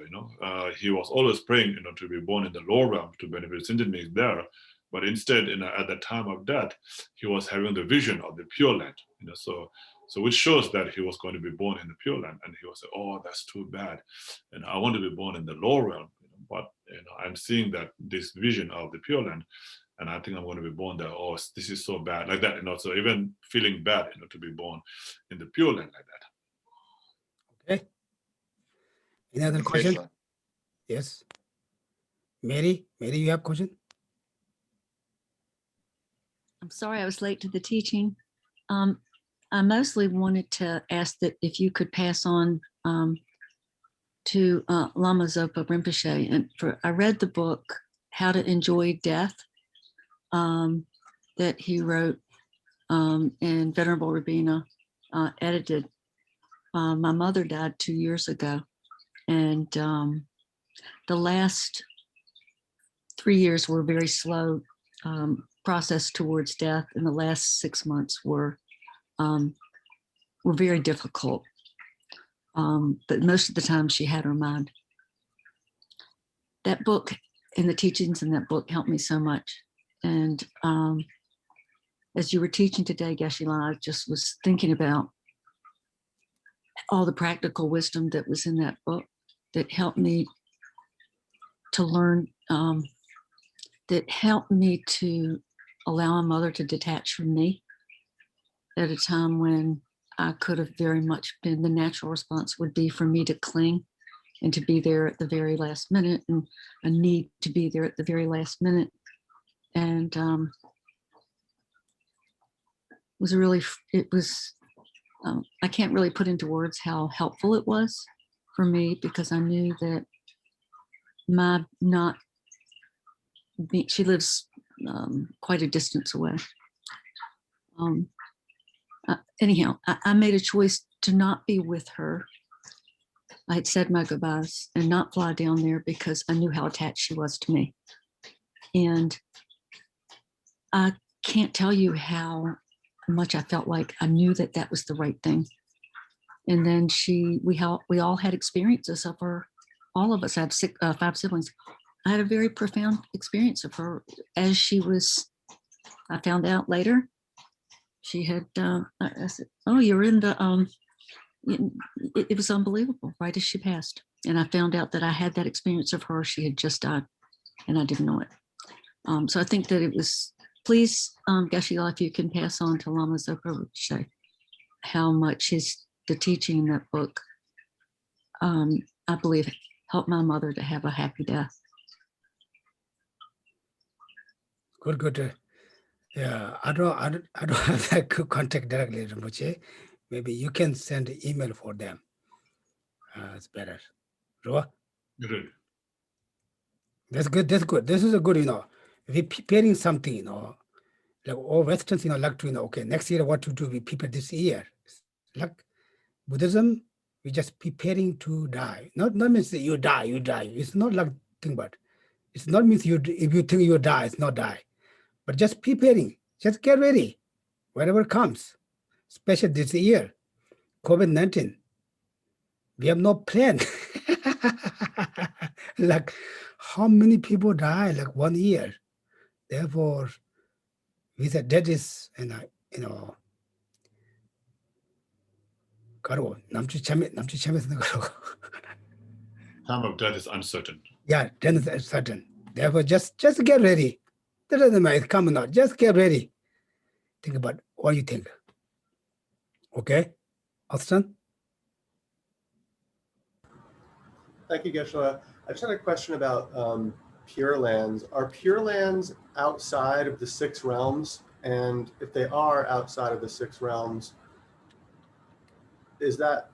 he was always praying, to be born in the lower realms to benefit sentient beings there. But instead, at the time of death, he was having the vision of the Pure Land, so which shows that he was going to be born in the Pure Land, and he was like, "Oh, that's too bad, and I want to be born in the lower realm, but I'm seeing that this vision of the Pure Land, and I think I'm going to be born there. Oh, this is so bad," like that, So even feeling bad, to be born in the Pure Land like that. Okay. Any other question? Yes. Mary, you have question? I'm sorry I was late to the teaching. I mostly wanted to ask that if you could pass on to Lama Zopa Rinpoche. And I read the book, How to Enjoy Death, that he wrote, and Venerable Rabina edited. My mother died 2 years ago, and the last 3 years were very slow process towards death, and the last 6 months were very difficult. But most of the time she had her mind. That book and the teachings in that book helped me so much. And as you were teaching today, Geshe, I just was thinking about all the practical wisdom that was in that book that helped me to learn, that helped me to allow my mother to detach from me at a time when I could have very much been, the natural response would be for me to cling and to be there at the very last minute, and a need to be there at the very last minute. And was really, I can't really put into words how helpful it was for me, because I knew that she lives quite a distance away. Anyhow, I made a choice to not be with her. I had said my goodbyes and not fly down there because I knew how attached she was to me. And I can't tell you how much I felt like I knew that that was the right thing. And then we all had experiences of her. All of us had 5 siblings. I had a very profound experience of her as she was. I found out later she had. I said, "Oh, you're in the." It was unbelievable. Right as she passed, and I found out that I had that experience of her. She had just died, and I didn't know it. So I think that it was. Please, Geshe-la, if you can pass on to Lama Zopa Rinpoche how much the teaching in that book, I believe, helped my mother to have a happy death. Good. Yeah, I don't have that contact directly, Rinpoche. Maybe you can send an email for them. It's better. Roa? Good. That's good. This is a good, if we're preparing something, like all Westerns, like to, okay, next year what to do, we prepare this year. Like Buddhism, we just preparing to die. Not means that you die. It's not like thing, but it's not means if you think you die, it's not die. But just preparing, just get ready, whatever comes. Especially this year, COVID-19. We have no plan. Like how many people die like 1 year? Therefore, we said that is, Karo, namchu chame Time of death is uncertain. Yeah, then it's certain. Therefore, just get ready. That doesn't matter, it's coming out. Just get ready. Think about what you think. Okay, Austin? Thank you, Geshe. I just had a question about Pure Lands. Are Pure Lands outside of the 6 realms? And if they are outside of the 6 realms, is there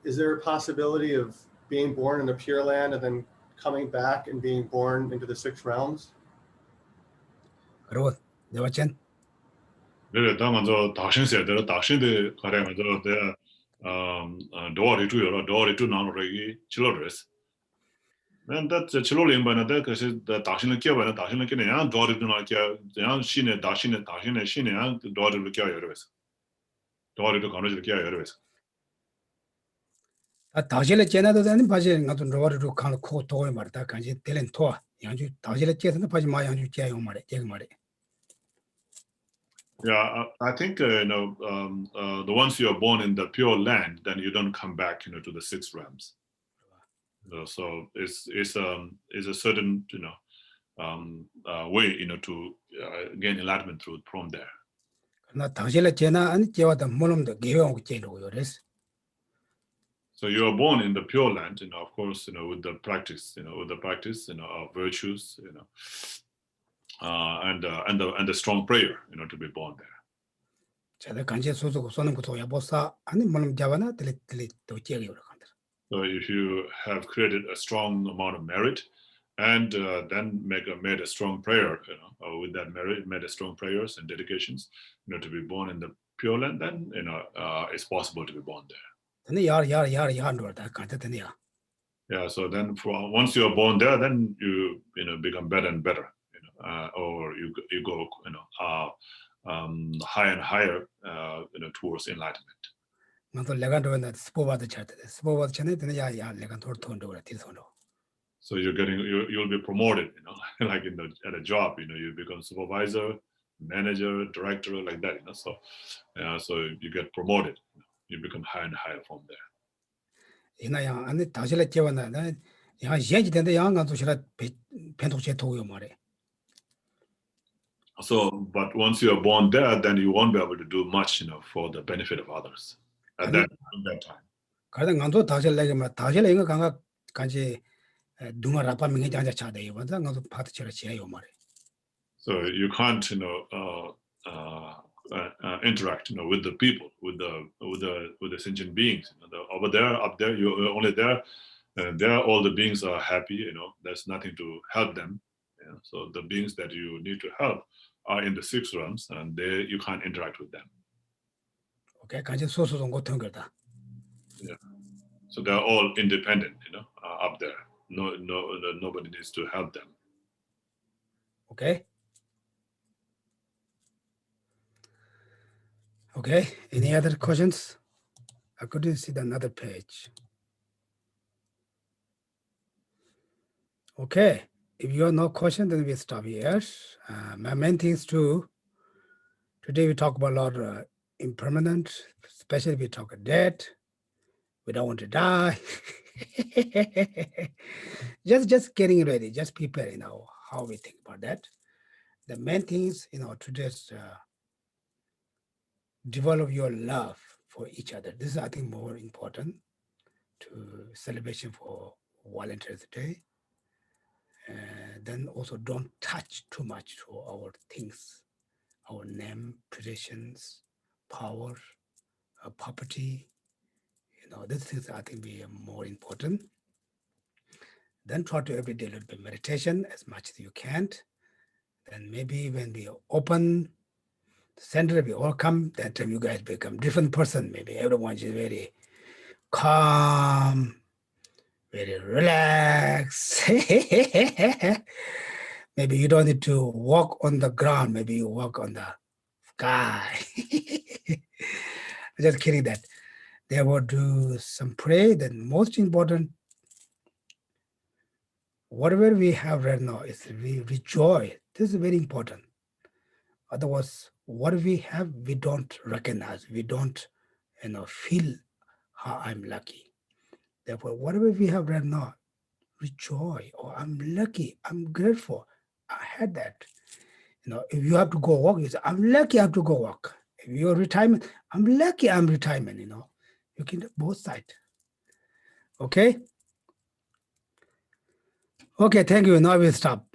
a possibility of being born in a Pure Land and then coming back and being born into the 6 realms? Karo, Devachan? 그래 당한저 다신세들 다신데 가래면서 대 도어리 투여로 도어리 투 나노르기 칠로르스 근데 저 칠로림바나데 그래서 다신을 끼어봐나 다신을 끼네 양 도어리 투 나게 양 신의 다신의 신의 양 도어리를 끼어 여러서 도어리도 가능을 끼어 여러서 다실에 째나도 되는 바지 나도 로어로 칸 코 도에 말다 간지 텔렌 토 양주 다실에 째서는 바지 마 양주 째요 말에 제가 말에 Yeah, I think the once you are born in the Pure Land, then you don't come back, to the 6 realms. So it's a certain way, to gain enlightenment from there. 나 다실에 째나 아니 째와다 몰음도 개용 째로 요레스. So you are born in the Pure Land, of course, with the practice, of virtues, and the strong prayer, to be born there. 제가 간지 소소 소는 것도 야보사 아니 몰음 잡아나 들리 또 째요 간다. So if you have created a strong amount of merit, and then made a strong prayer, with that merit, made a strong prayers and dedications, to be born in the Pure Land, then it's possible to be born there. 근데 야다 간다 되냐. Yeah, so then once you are born there, then you become better and better, or you go higher and higher, towards enlightenment. 나도 레간도나 스포바드 차트 스포바드 차네 되냐 야 레간도 돈도 그래 뒤손도. So you'll be promoted, like at a job, you become supervisor, manager, director, like that, So you get promoted, you become higher and higher from there. 이나야 안에 다실에 째와나 야 예지 된데 양간도 싫어 벤독체 도요 말에. So, but once you are born there, then you won't be able to do much, for the benefit of others at that time. 가장 간도 다실에 말 다실에 이거 강가 간지 누가 라파 명이 장자 차대요. 맞아. 간도 파트처럼 지어요 말에. So you can't, interact, with the people, with the sentient beings. Over there, up there, you're only there. There, all the beings are happy. There's nothing to help them. So the beings that you need to help are in the 6 realms, and there you can't interact with them. Okay, kanji soso zongo tonggerda. Yeah. So they're all independent, up there. Nobody needs to help them. Okay. Okay, any other questions? I couldn't see another page. Okay, if you have no question, then we stop here. My main thing is today we talk about a lot of impermanent, especially we talk of death. We don't want to die. just getting ready, just prepare, how we think about that. The main thing is, to just develop your love for each other. This is, I think, more important to celebration for Valentine's Day. Then also don't touch too much to our things, our name, possessions, power, property. These things I think be more important. Then try to every day a little bit meditation as much as you can. Then maybe when we open the center, we all come, that time you guys become different person. Maybe everyone is very calm, very relaxed. Maybe you don't need to walk on the ground. Maybe you walk on the sky. Just kidding that. They will do some pray. Then most important, whatever we have right now is we rejoice. This is very important. Otherwise, what we have, we don't recognize. We don't, feel how I'm lucky. Therefore, whatever we have right now, rejoice. Oh, I'm lucky. I'm grateful. I had that. If you have to go walk, you say, I'm lucky I have to go walk. If you're retirement, I'm lucky I'm retirement, You can do both sides. Okay? Okay, thank you. Now we'll stop.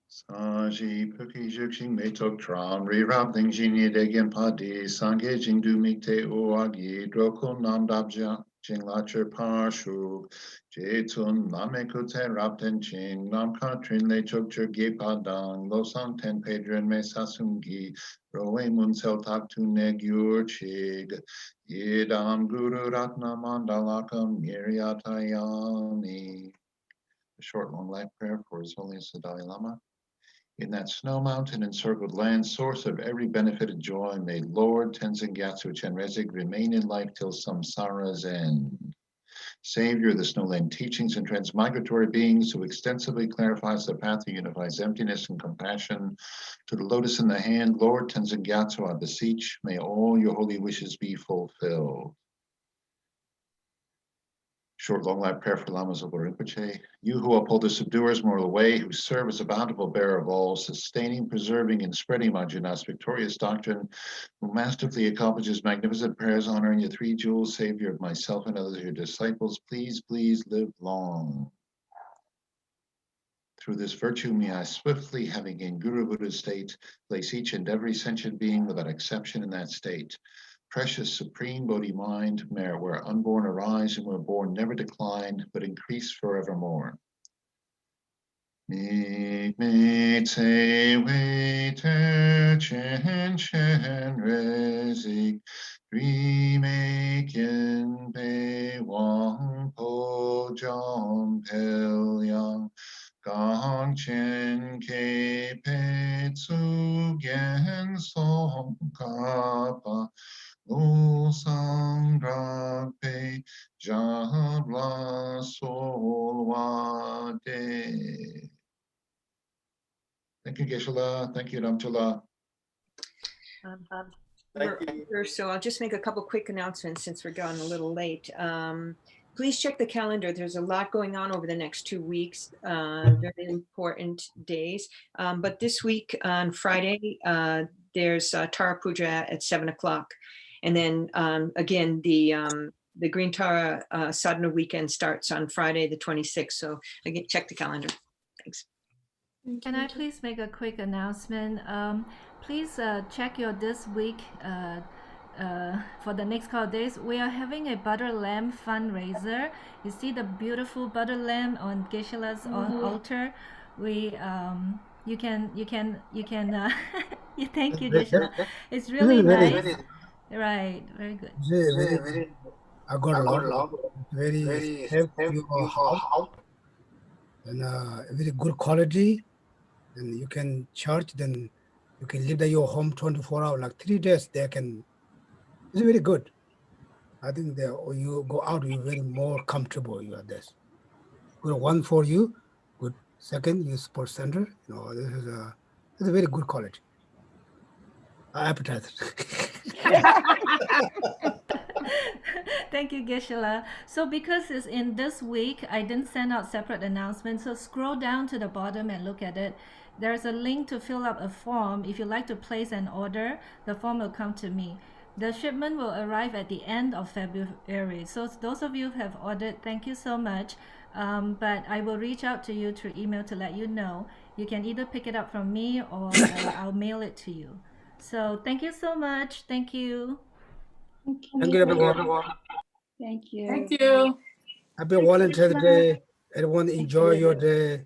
Saji puki juxing me tok tram re rap ding jin degen padi sange jing du mikte oagi droko nam dab jing lacher parshu jetun name kute rap ten ching nam katrin le chok chur ge padang lo sang ten pedren me sasungi roe mun sel tak tu negur chig yedam guru ratna mandalakam miriatayami. A short long life prayer for His Holiness the Dalai Lama. In that snow mountain encircled land, source of every benefit and joy, may Lord Tenzin Gyatso Chenrezig remain in life till samsara's end. Savior of the snowland teachings and transmigratory beings who extensively clarifies the path that unifies emptiness and compassion. To the lotus in the hand, Lord Tenzin Gyatso, I beseech, may all your holy wishes be fulfilled. Short, long life prayer for Lama Zopa Rinpoche. You who uphold the subduers moral way, who serve as a bountiful bearer of all, sustaining, preserving, and spreading Manjunath's victorious doctrine, who masterfully accomplishes magnificent prayers honoring the 3 jewels, Savior of myself and others, your disciples, please live long. Through this virtue, may I swiftly, having gained Guru Buddha state, place each and every sentient being without exception in that state. Precious supreme Bodhi mind, may where unborn arise and where born never decline, but increase forevermore. Meek me te wei te chen chen rezik, dream kin pe wang po jong pel yang, gong chen ke pe tsu gen Tsongkhapa. Sang pe jabla solwade. Thank you, Geshe. Thank you, Namchala. So I'll just make a couple quick announcements since we're gone a little late. Please check the calendar. There's a lot going on over the next 2 weeks, very important days. But this week on Friday, there's Tara Puja at 7 o'clock. And then again, the the Green Tara Sadhana weekend starts on Friday, the 26th. So again, check the calendar. Thanks. Can I please make a quick announcement? Please check your this week for the next couple of days. We are having a butter lamb fundraiser. You see the beautiful butter lamb on Geshe-la's altar. You can thank you, Geshe-la. It's really nice. Right, very good. Very, I got a lot. Very help your house and very good quality. And you can charge, then you can live at your home 24 hours, like 3 days. They can. It's very good. I think that you go out, you're very more comfortable. You are this. Good one for you. Good second, you sports center. You know, this is a very good quality. Appetizer. Thank you, Geshe-la. So because it's in this week, I didn't send out separate announcements. So scroll down to the bottom and look at it. There's a link to fill up a form. If you'd like to place an order, the form will come to me. The shipment will arrive at the end of February. So those of you who have ordered, thank you so much. But I will reach out to you through email to let you know. You can either pick it up from me or I'll mail it to you. So thank you so much. Thank you. Thank you, everyone. Thank you. Thank you. Happy Volunteer Day. Everyone enjoy your day.